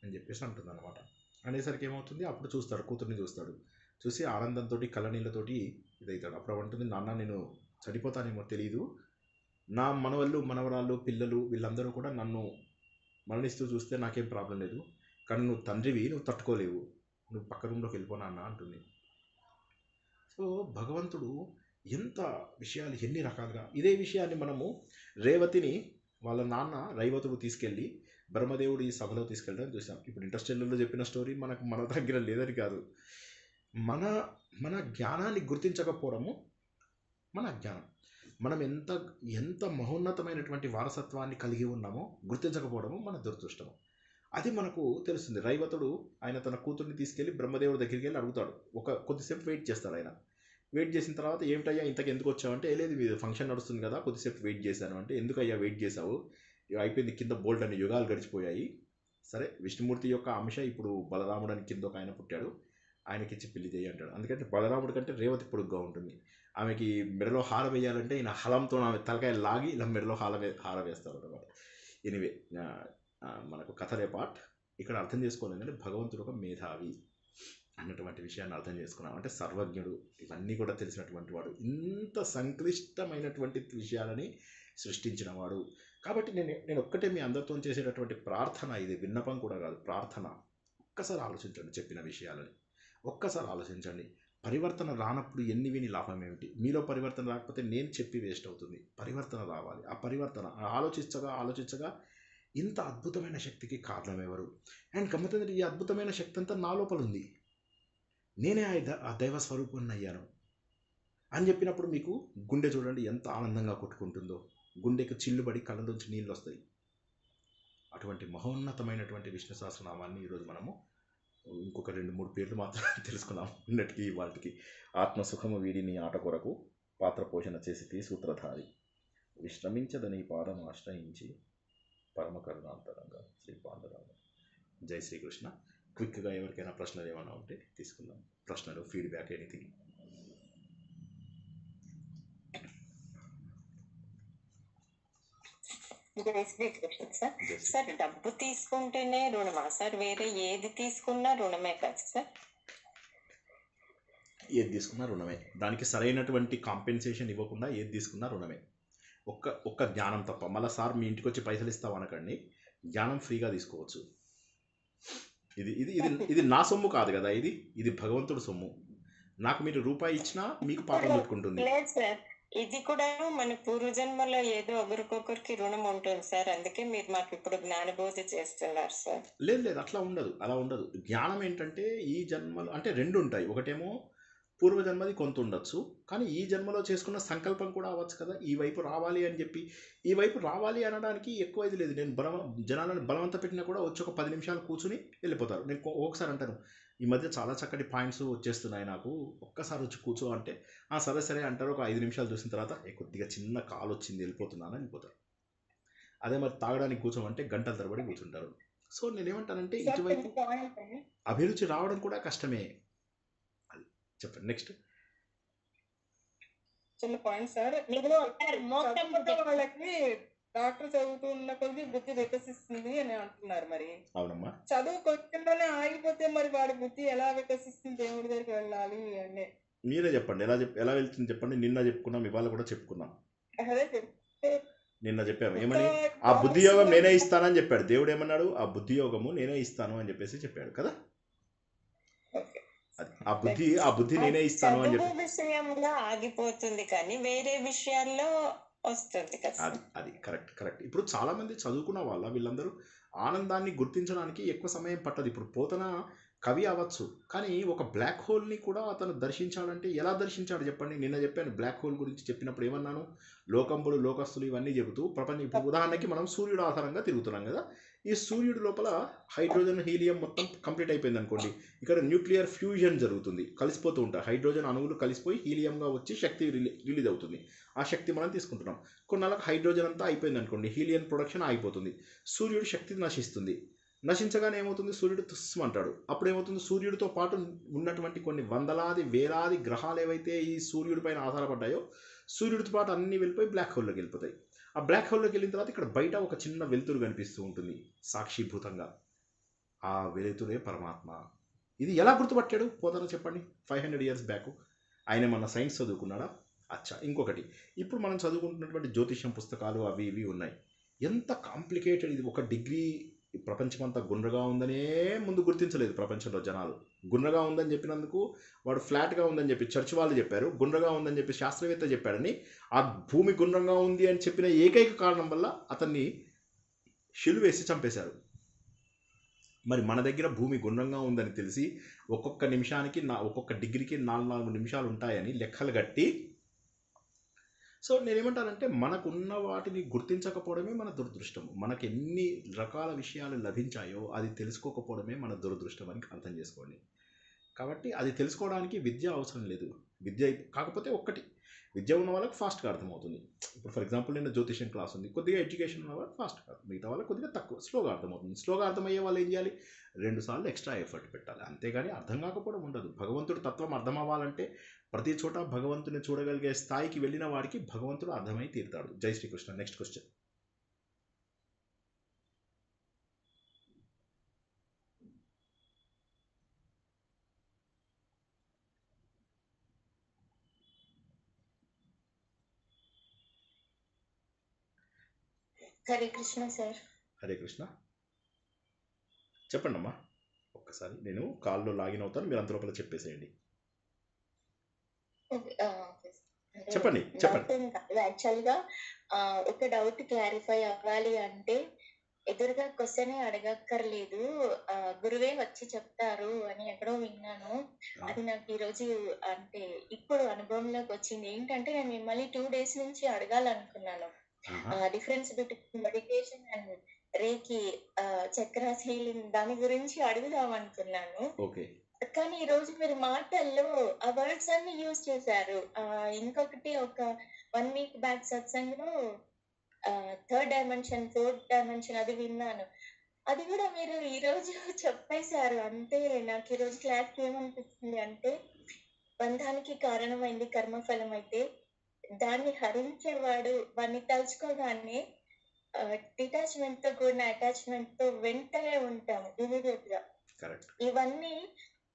అని చెప్పేసి అంటుంది అనమాట. అనేసరికి ఏమవుతుంది, అప్పుడు చూస్తాడు, కూతుర్ని చూస్తాడు. చూసి ఆనందంతో కళ్ళనీళ్ళతోటి ఇదవుతాడు. అప్పుడు అంటుంది, నాన్న నేను చనిపోతానేమో తెలియదు, నా మనవళ్ళు, మనవరాళ్ళు, పిల్లలు వీళ్ళందరూ కూడా నన్ను మరణిస్తూ చూస్తే నాకేం ప్రాబ్లం లేదు, కానీ నువ్వు తండ్రివి, నువ్వు తట్టుకోలేవు, నువ్వు పక్క రూమ్లోకి వెళ్ళిపోనా అన్న అంటుంది. సో భగవంతుడు ఎంత విషయాలు, ఎన్ని రకాలుగా. ఇదే విషయాన్ని మనము రేవతిని వాళ్ళ నాన్న రైవతుడు తీసుకెళ్ళి బ్రహ్మదేవుడు ఈ సభలో తీసుకెళ్ళడం చూసాం. ఇప్పుడు ఇంటర్స్టెల్లర్లో చెప్పిన స్టోరీ మన దగ్గర లేదని కాదు, మన జ్ఞానాన్ని గుర్తించకపోవడము మన అజ్ఞానం. మనం ఎంత మహోన్నతమైనటువంటి వారసత్వాన్ని కలిగి ఉన్నామో గుర్తించకపోవడము మన దురదృష్టము. అది మనకు తెలుస్తుంది. రైవతుడు ఆయన తన కూతుర్ని తీసుకెళ్ళి బ్రహ్మదేవుడి దగ్గరికి వెళ్ళి అడుగుతాడు. కొద్దిసేపు వెయిట్ చేస్తాడు. ఆయన వెయిట్ చేసిన తర్వాత, ఏమిటయ్యా ఇంతకు ఎందుకు వచ్చావంటే, లేదు మీద ఫంక్షన్ నడుస్తుంది కదా, కొద్దిసేపు వెయిట్ చేశాను అంటే, ఎందుకయ్యా వెయిట్ చేశావు, అయిపోయింది, కింద బోల్ట్ అనే యుగాలు గడిచిపోయాయి. సరే, విష్ణుమూర్తి యొక్క అంశ ఇప్పుడు బలరాముడు అని కింద ఒక ఆయన పుట్టాడు, ఆయనకిచ్చి పెళ్లి చేయి అంటాడు. అందుకంటే బలరాముడి కంటే రేవతి పొడుగ్గా ఉంటుంది. ఆమెకి మెడలో హార వేయాలంటే ఈయన హలంతో ఆమె తలకాయ లాగి ఇలా మెడలో హార వేస్తారు అనమాట. ఎనివే, మనకు కథ రేపాట్ ఇక్కడ అర్థం చేసుకోవాలి. అంటే భగవంతుడు ఒక మేధావి అన్నటువంటి విషయాన్ని అర్థం చేసుకున్నాం. అంటే సర్వజ్ఞుడు, ఇవన్నీ కూడా తెలిసినటువంటి వాడు, ఇంత సంక్లిష్టమైనటువంటి విషయాలని సృష్టించిన వాడు. కాబట్టి నేను ఒక్కటే మీ అందరితో చేసేటటువంటి ప్రార్థన, ఇది విన్నపం కూడా కాదు, ప్రార్థన. ఒక్కసారి ఆలోచించండి చెప్పిన విషయాలని, ఒక్కసారి ఆలోచించండి. పరివర్తన రానప్పుడు ఎన్ని విని లాభం ఏమిటి? మీలో పరివర్తన రాకపోతే నేను చెప్పి వేస్ట్ అవుతుంది. పరివర్తన రావాలి. ఆ పరివర్తన ఆలోచించగా ఇంత అద్భుతమైన శక్తికి కారణం ఎవరు? అండ్ గమ్మతంటే ఈ అద్భుతమైన శక్తి అంతా నా లోపల ఉంది, నేనే ఆ దైవ స్వరూపాన్ని అయ్యాను అని చెప్పినప్పుడు మీకు గుండె చూడండి ఎంత ఆనందంగా కొట్టుకుంటుందో, గుండెకు చిల్లుబడి కళ్ళలోంచి నీళ్ళు వస్తాయి. అటువంటి మహోన్నతమైనటువంటి విష్ణు సహస్రనామాన్ని ఈరోజు మనము ఇంకొక 2-3 పేర్లు మాత్రం తెలుసుకున్నాం. ఉన్నటికి వాటికి ఆత్మసుఖము వీడిని ఆట కొరకు పాత్ర పోషణ చేసి సూత్రధారి విశ్రమించదని పాదం ఆశ్రయించి పరమ కరుణాంతరంగా శ్రీ పాండురంగ. జై శ్రీకృష్ణ. క్విక్గా ఎవరికైనా ప్రశ్నలు ఏమైనా ఉంటే తీసుకుందాం. ప్రశ్నలు, ఫీడ్బ్యాక్, ఎనీథింగ్. జై శ్రీకృష్ణ సార్. సార్ డబ్బు తీసుకుంటేనే రుణమా సార్? వేరే ఏది తీసుకున్నా రుణమే కదా సార్? ఏది తీసుకున్నా రుణమే. దానికి సరైనటువంటి కాంపెన్సేషన్ ఇవ్వకుండా ఏది తీసుకున్నా రుణమే. ఒక్క జ్ఞానం తప్ప. మళ్ళీ సార్ మీ ఇంటికి వచ్చి పైసలు ఇస్తాం అనకండి, జ్ఞానం ఫ్రీగా తీసుకోవచ్చు. ఇది నా సొమ్ము కాదు కదా, ఇది భగవంతుడు సొమ్ము. నాకు మీరు రూపాయి ఇచ్చినా మీకు పాపం పెట్టుకుంటుంది. లేదు సార్, ఇది కూడా మన పూర్వజన్మలో ఏదో ఒకరికొకరికి రుణం ఉంటుంది సార్, అందుకే మీరు మాకు ఇప్పుడు జ్ఞానబోధ చేస్తున్నారు సార్. లేదు, అట్లా ఉండదు, అలా ఉండదు. జ్ఞానం ఏంటంటే ఈ జన్మలో అంటే 2 ఉంటాయి. ఒకటేమో పూర్వజన్మది కొంత ఉండొచ్చు, కానీ ఈ జన్మలో చేసుకున్న సంకల్పం కూడా అవ్వచ్చు కదా, ఈ వైపు రావాలి అని చెప్పి. ఈ వైపు రావాలి అనడానికి ఎక్కువ ఇది లేదు. నేను జనాలను బలవంత పెట్టినా కూడా వచ్చి ఒక 10 నిమిషాలు కూర్చుని వెళ్ళిపోతారు. నేను ఒకసారి అంటాను, ఈ మధ్య చాలా చక్కటి పాయింట్స్ వచ్చేస్తున్నాయి నాకు. ఒక్కసారి వచ్చి కూర్చో అంటే సరే సరే అంటారు. ఒక 5 నిమిషాలు చూసిన తర్వాత కొద్దిగా చిన్న కాల్ వచ్చింది వెళ్ళిపోతున్నాను వెళ్ళిపోతారు. అదే మరి తాగడానికి కూర్చోమంటే గంటల తరబడి కూర్చుంటారు. సో నేనేమంటానంటే ఇటువైపు అభిరుచి రావడం కూడా కష్టమే. అది చెప్పండి నెక్స్ట్. చిన్న పాయింట్ సార్. వాళ్ళకి డాక్టర్ చదువుతున్న కొద్ది బుద్ధి వికసిస్తుంది అని అంటున్నారు. మరి అవునమ్మా, చదువు కొంచెంలోనే ఆగిపోతే మరి వాడి బుద్ధి ఎలా వికసిస్తుంది? దేవుడి దగ్గరికి వెళ్ళాలి అని మీరే చెప్పండి. ఎలా వెళ్తుంది చెప్పండి. నిన్న చెప్పుకున్నాం, ఇవాళ కూడా చెప్పుకున్నాం. నిన్న చెప్పాము ఏమని, ఆ బుద్ధి యోగం నేనే ఇస్తానని చెప్పాడు. దేవుడు ఏమన్నాడు, ఆ బుద్ధి యోగము నేనే ఇస్తాను అని చెప్పేసి చెప్పాడు కదా. ఆ బుద్ధి నేనే ఇస్తాను అని చెప్పి విషయంలో ఆగిపోతుంది కానీ వేరే విషయాల్లో వస్తుంది కదా. అది కరెక్ట్. ఇప్పుడు చాలా మంది చదువుకున్న వీళ్ళందరూ ఆనందాన్ని గుర్తించడానికి ఎక్కువ సమయం పట్టదు. ఇప్పుడు పోతన కవి అవ్వచ్చు, కానీ ఒక బ్లాక్ హోల్ని కూడా అతను దర్శించాడంటే ఎలా దర్శించాడు చెప్పండి. నిన్న చెప్పాను బ్లాక్ హోల్ గురించి చెప్పినప్పుడు ఏమన్నాను, లోకంబులు లోకస్తులు ఇవన్నీ చెబుతూ ఇప్పుడు ఉదాహరణకి మనం సూర్యుడు ఆధారంగా తిరుగుతున్నాం కదా. ఈ సూర్యుడు లోపల హైడ్రోజన్ హీలియం మొత్తం కంప్లీట్ అయిపోయింది అనుకోండి. ఇక్కడ న్యూక్లియర్ ఫ్యూజన్ జరుగుతుంది, కలిసిపోతూ ఉంటాయి. హైడ్రోజన్ అణువులు కలిసిపోయి హీలియంగా వచ్చి శక్తి రిలీజ్ అవుతుంది. ఆ శక్తి మనం తీసుకుంటున్నాం. కొన్నాళ్ళకి హైడ్రోజన్ అంతా అయిపోయింది అనుకోండి, హీలియం ప్రొడక్షన్ ఆగిపోతుంది. సూర్యుడు శక్తి నశిస్తుంది. నశించగానే ఏమవుతుంది, సూర్యుడు తుస్మంటాడు. అప్పుడు ఏమవుతుంది, సూర్యుడితో పాటు ఉన్నటువంటి కొన్ని వందలాది వేలాది గ్రహాలు ఏవైతే ఈ సూర్యుడి పైన ఆధారపడ్డాయో సూర్యుడితో పాటు అన్నీ వెళ్ళిపోయి బ్లాక్ హోల్లోకి వెళ్ళిపోతాయి. ఆ బ్లాక్ హోల్లోకి వెళ్ళిన తర్వాత ఇక్కడ బయట ఒక చిన్న వెలుతురు కనిపిస్తూ ఉంటుంది సాక్షిభూతంగా. ఆ వెలుతురే పరమాత్మ. ఇది ఎలా గుర్తుపట్టాడు పోతారో చెప్పండి. 500 years బ్యాక్ ఆయన మన సైన్స్ చదువుకున్నాడా? అచ్చా, ఇంకొకటి, ఇప్పుడు మనం చదువుకుంటున్నటువంటి జ్యోతిష్యం పుస్తకాలు అవి ఇవి ఉన్నాయి. ఎంత కాంప్లికేటెడ్ ఇది. ఒక డిగ్రీ ప్రపంచమంతా గుండ్రగా ఉందనే ముందు గుర్తించలేదు ప్రపంచంలో జనాలు. గుండ్రగా ఉందని చెప్పినందుకు వాడు ఫ్లాట్గా ఉందని చెప్పి చర్చ్ వాళ్ళు చెప్పారు, గుండ్రగా ఉందని చెప్పి శాస్త్రవేత్త చెప్పాడని. ఆ భూమి గుండ్రంగా ఉంది అని చెప్పిన ఏకైక కారణం వల్ల అతన్ని షిల్ వేసి చంపేశారు. మరి మన దగ్గర భూమి గుండ్రంగా ఉందని తెలిసి ఒక్కొక్క నిమిషానికి ఒక్కొక్క డిగ్రీకి 4 నిమిషాలు ఉంటాయని లెక్కలు కట్టి. సో నేనేమంటానంటే మనకున్న వాటిని గుర్తించకపోవడమే మన దురదృష్టం. మనకు ఎన్ని రకాల విషయాలు లభించాయో అది తెలుసుకోకపోవడమే మన దురదృష్టం అని అర్థం చేసుకోండి. కాబట్టి అది తెలుసుకోవడానికి విద్య అవసరం లేదు. విద్య కాకపోతే ఒక్కటి, విద్య ఉన్న వాళ్ళకి ఫాస్ట్గా అర్థమవుతుంది. ఇప్పుడు ఫర్ ఎగ్జాంపుల్ నేను జ్యోతిష్యం క్లాస్ ఉంది, కొద్దిగా ఎడ్యుకేషన్ ఉన్న వాళ్ళకి ఫాస్ట్గా, మిగతా వాళ్ళకి కొద్దిగా తక్కువ స్లోగా అర్థమవుతుంది. స్లోగా అర్థమయ్యే వాళ్ళు ఏం చేయాలి, 2 సార్లు ఎక్స్ట్రా ఎఫర్ట్ పెట్టాలి. అంతేగాని అర్థం కాకపోవడం ఉండదు. భగవంతుడి తత్వం అర్థం అవ్వాలంటే ప్రతి చోట భగవంతుని చూడగలిగే స్థాయికి వెళ్ళిన వాడికి భగవంతుడు అర్థమై తీరుతాడు. జై Srikrishna. Next question. Hare Krishna sir. Hare Krishna. చెప్పండి అమ్మా. ఒక్కసారి నేను కాల్లో లాగిన్ అవుతాను, మీరు అంత లోపల చెప్పేసేయండి. చెప్పండి. యాక్చువల్గా ఒక డౌట్ క్లారిఫై అవ్వాలి అంటే ఎదురుగా క్వశ్చన్ అడగక్కర్లేదు, గురువే వచ్చి చెప్తారు అని ఎక్కడో విన్నాను. అది నాకు ఈరోజు అంటే ఇప్పుడు అనుభవంలోకి వచ్చింది. ఏంటంటే నేను మిమ్మల్ని 2 days నుంచి అడగాలనుకున్నాను. Difference between meditation and reiki chakras healing దాని గురించి అడుగుదాం అనుకున్నాను. కానీ ఈ రోజు మీరు మాటల్లో ఆ వర్డ్స్ అన్ని యూజ్ చేశారు. ఇంకొకటి ఒక 1 week బ్యాక్ సత్సంగంలో 3rd dimension 4th dimension అది విన్నాను. అది కూడా మీరు ఈ రోజు చెప్పేశారు. అంటే నాకు ఈ రోజు క్లాస్ ఏమనిపిస్తుంది అంటే, బంధానికి కారణమైంది కర్మఫలం అయితే దాన్ని హరించేవాడు వాడిని తలుచుకోగానే డిటాచ్మెంట్ తో కూడిన అటాచ్మెంట్ తో వెంటనే ఉంటాము ఇమీడియట్ గా. ఇవన్నీ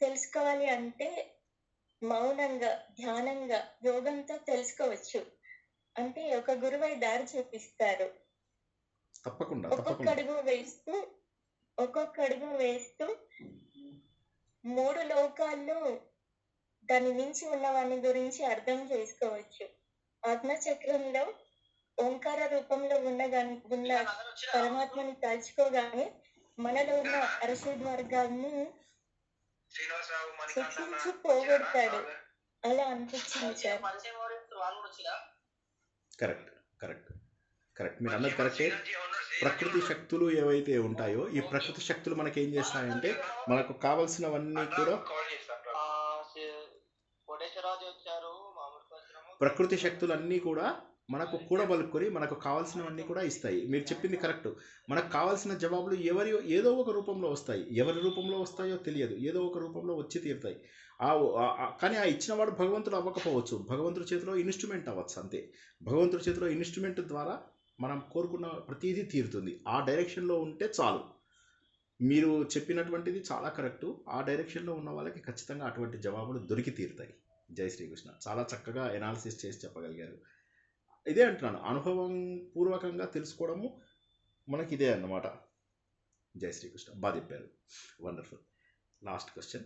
తెలుసుకోవాలి అంటే మౌనంగా ధ్యానంగా యోగంతో తెలుసుకోవచ్చు. అంటే ఒక గురువై దారి చూపిస్తారు. ఒక్కొక్క అడుగు వేస్తూ 3 లోకాల్లో దాని మించి ఉన్న వాని గురించి అర్థం చేసుకోవచ్చు. ఆత్మచక్రంలో ఓంకార రూపంలో ఉన్న పరమాత్మని తలుచుకోగానే మనలో ఉన్న అరషడ్ వర్గాన్ని శిక్షించి పోగొడతాడు. అలా అనిపించింది సార్. కరెక్ట్ మీరు అన్నది కరెక్టే. ప్రకృతి శక్తులు ఏవైతే ఉంటాయో ఈ ప్రకృతి శక్తులు మనకి ఏం చేస్తాయంటే మనకు కావలసినవన్నీ కూడా ప్రకృతి శక్తులన్నీ కూడా మనకు కూడబలుకొని మనకు కావాల్సినవన్నీ కూడా ఇస్తాయి. మీరు చెప్పింది కరెక్ట్. మనకు కావాల్సిన జవాబులు ఏదో ఒక రూపంలో వస్తాయి. ఎవరి రూపంలో వస్తాయో తెలియదు, ఏదో ఒక రూపంలో వచ్చి తీరుతాయి. కానీ ఆ ఇచ్చినవాడు భగవంతుడు అవ్వకపోవచ్చు, భగవంతుడి చేతిలో ఇన్స్ట్రుమెంట్ అవ్వచ్చు అంతే. భగవంతుడి చేతిలో ఇన్స్ట్రుమెంట్ ద్వారా మనం కోరుకున్న ప్రతిదీ తీరుతుంది. ఆ డైరెక్షన్లో ఉంటే చాలు. మీరు చెప్పినటువంటిది చాలా కరెక్టు. ఆ డైరెక్షన్లో ఉన్న వాళ్ళకి ఖచ్చితంగా అటువంటి జవాబులు దొరికి తీరుతాయి. జై శ్రీకృష్ణ. చాలా చక్కగా ఎనాలిసిస్ చేసి చెప్పగలిగారు. ఇదే అంటున్నాను, అనుభవం పూర్వకంగా తెలుసుకోవడము మనకి ఇదే అన్నమాట. జై శ్రీకృష్ణ. బాగా చెప్పారు. వండర్ఫుల్. Last question.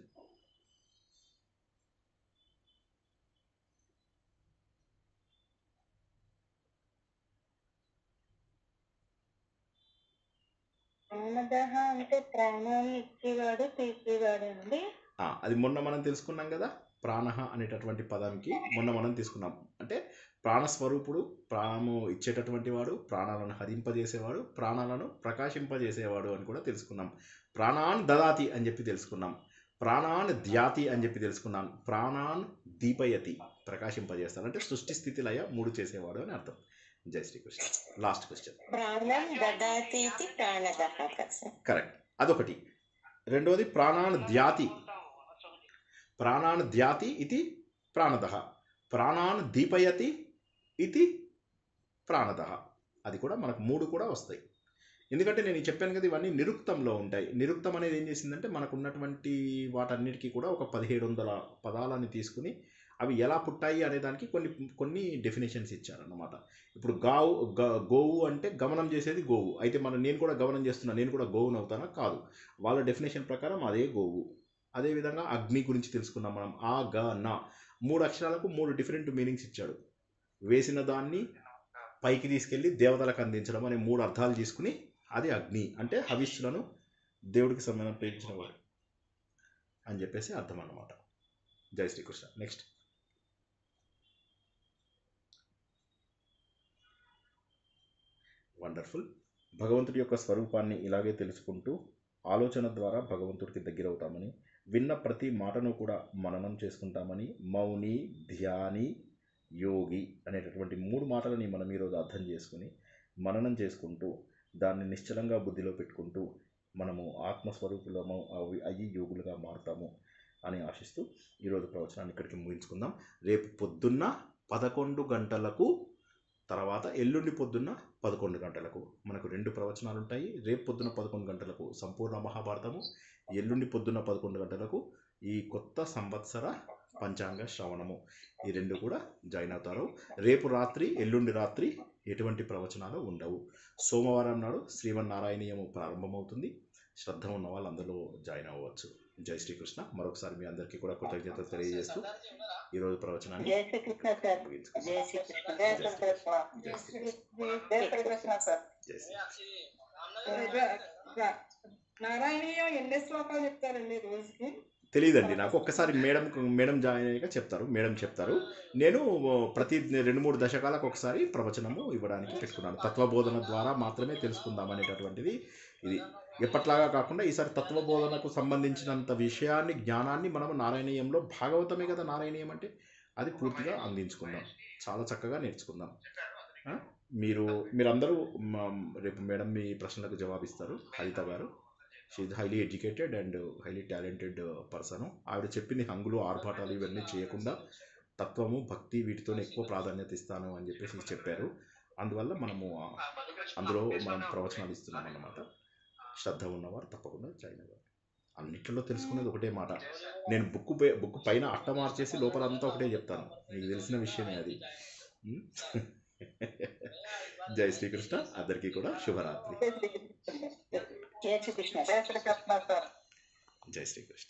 ప్రాణదహ అంటే ప్రాణాన్ని ఇచ్చేవాడు తీసేవాడు అండి. అది మొన్న మనం తెలుసుకున్నాం కదా, ప్రాణః అనేటటువంటి పదానికి మొన్న మనం తీసుకున్నాం. అంటే ప్రాణస్వరూపుడు, ప్రాణము ఇచ్చేటటువంటి వాడు, ప్రాణాలను హరింపజేసేవాడు, ప్రాణాలను ప్రకాశింపజేసేవాడు అని కూడా తెలుసుకున్నాం. ప్రాణాన్ దదాతి అని చెప్పి తెలుసుకున్నాం, ప్రాణాన్ ధ్యాతి అని చెప్పి తెలుసుకున్నాం, ప్రాణాన్ దీపయతి ప్రకాశింపజేస్తాడు, అంటే సృష్టి స్థితి లయ 3 చేసేవాడు అని అర్థం. జై శ్రీకృష్ణ. Last question. ప్రాణం దదాతి ప్రాణదహ. కరెక్ట్. అదొకటి. రెండోది ప్రాణాన్ ధ్యాతి. ప్రాణాన్ ధ్యాతి ఇది ప్రాణదహ, ప్రాణాన్ దీపయతి ఇది ప్రాణదహ. అది కూడా మనకు 3 కూడా వస్తాయి. ఎందుకంటే నేను చెప్పాను కదా, ఇవన్నీ నిరుక్తంలో ఉంటాయి. నిరుక్తం అనేది ఏం చేసిందంటే మనకు ఉన్నటువంటి వాటన్నిటికీ కూడా ఒక 1700 పదాలని తీసుకుని అవి ఎలా పుట్టాయి అనే దానికి కొన్ని డెఫినేషన్స్ ఇచ్చారన్నమాట. ఇప్పుడు గోవు అంటే గమనం చేసేది గోవు అయితే నేను కూడా గమనం చేస్తున్నా, నేను కూడా గోవును అవుతానా? కాదు. వాళ్ళ డెఫినేషన్ ప్రకారం అదే గోవు. అదేవిధంగా అగ్ని గురించి తెలుసుకున్నాం మనం. ఆ గ నా 3 అక్షరాలకు 3 డిఫరెంట్ మీనింగ్స్ ఇచ్చాడు. వేసిన దాన్ని పైకి తీసుకెళ్ళి దేవతలకు అందించడం అనే 3 అర్థాలు తీసుకుని అది అగ్ని అంటే హవిష్యులను దేవుడికి సమర్పించిన వాడు అని చెప్పేసి అర్థం అన్నమాట. జై శ్రీకృష్ణ. నెక్స్ట్. వండర్ఫుల్. భగవంతుడి యొక్క స్వరూపాన్ని ఇలాగే తెలుసుకుంటూ ఆలోచన ద్వారా భగవంతుడికి దగ్గరవుతామని, విన్న ప్రతి మాటను కూడా మననం చేసుకుంటామని, మౌని, ధ్యాని, యోగి అనేటటువంటి 3 మాటలని మనం ఈరోజు అర్థం చేసుకుని మననం చేసుకుంటూ దాన్ని నిశ్చలంగా బుద్ధిలో పెట్టుకుంటూ మనము ఆత్మస్వరూపులము అయ్యి యోగులుగా మారుతాము అని ఆశిస్తూ ఈరోజు ప్రవచనాన్ని ఇక్కడికి ముగించుకుందాం. రేపు పొద్దున్న 11 గంటలకు, తర్వాత ఎల్లుండి పొద్దున్న 11 గంటలకు మనకు 2 ప్రవచనాలు ఉంటాయి. రేపు పొద్దున్న 11 గంటలకు సంపూర్ణ మహాభారతము, ఎల్లుండి పొద్దున్న 11 గంటలకు ఈ కొత్త సంవత్సర పంచాంగ శ్రవణము. ఈ 2 కూడా జాయిన్ అవుతారు. రేపు రాత్రి, ఎల్లుండి రాత్రి ఎటువంటి ప్రవచనాలు ఉండవు. సోమవారం నాడు శ్రీమన్నారాయణీయము ప్రారంభమవుతుంది. శ్రద్ధ ఉన్న వాళ్ళు అందులో జాయిన్ అవ్వచ్చు. జై శ్రీకృష్ణ. మరొకసారి మీ అందరికీ కూడా కృతజ్ఞతలు తెలియజేస్తూ ఈరోజు ప్రవచనాన్ని నారాయణీయం ఎన్ని శ్లోకాలు చెప్తారండి రోజుకి? తెలియదండి నాకు. ఒక్కసారి మేడం జాయిన్ అయ్యాక చెప్తారు. మేడం చెప్తారు. నేను ప్రతి 2-3 దశకాలకు ఒకసారి ప్రవచనము ఇవ్వడానికి పెట్టుకున్నాను. తత్వబోధన ద్వారా మాత్రమే తెలుసుకుందాం అనేటటువంటిది ఇది. ఎప్పట్లాగా కాకుండా ఈసారి తత్వబోధనకు సంబంధించినంత విషయాన్ని, జ్ఞానాన్ని మనము నారాయణీయంలో, భాగవతమే కదా నారాయణీయం అంటే, అది పూర్తిగా అందించుకుందాం. చాలా చక్కగా నేర్చుకుందాం. మీరందరూ రేపు మేడం మీ ప్రశ్నలకు జవాబిస్తారు. హరిత గారు, she highly educated and highly talented person. ఆవిడ చెప్పింది హంగులు, ఆర్భాటాలు ఇవన్నీ చేయకుండా తత్వము, భక్తి వీటితో ఎక్కువ ప్రాధాన్యత ఇస్తాను అని చెప్పేసి చెప్పారు. అందువల్ల మనము అందులో మనం ప్రవచనాలు ఇస్తున్నాం అన్నమాట. శ్రద్ధ ఉన్నవారు తప్పకుండా జాయిన్ అవ్వాలి. అన్నిట్లో తెలుసుకునేది ఒకటే మాట. నేను బుక్ పైన అట్ట మార్చేసి లోపలంతా ఒకటే చెప్తాను. మీకు తెలిసిన విషయమే అది. జై శ్రీకృష్ణ. అందరికీ కూడా శుభరాత్రి. జై శ్రీకృష్ణ. జై శ్రీకృష్ణ.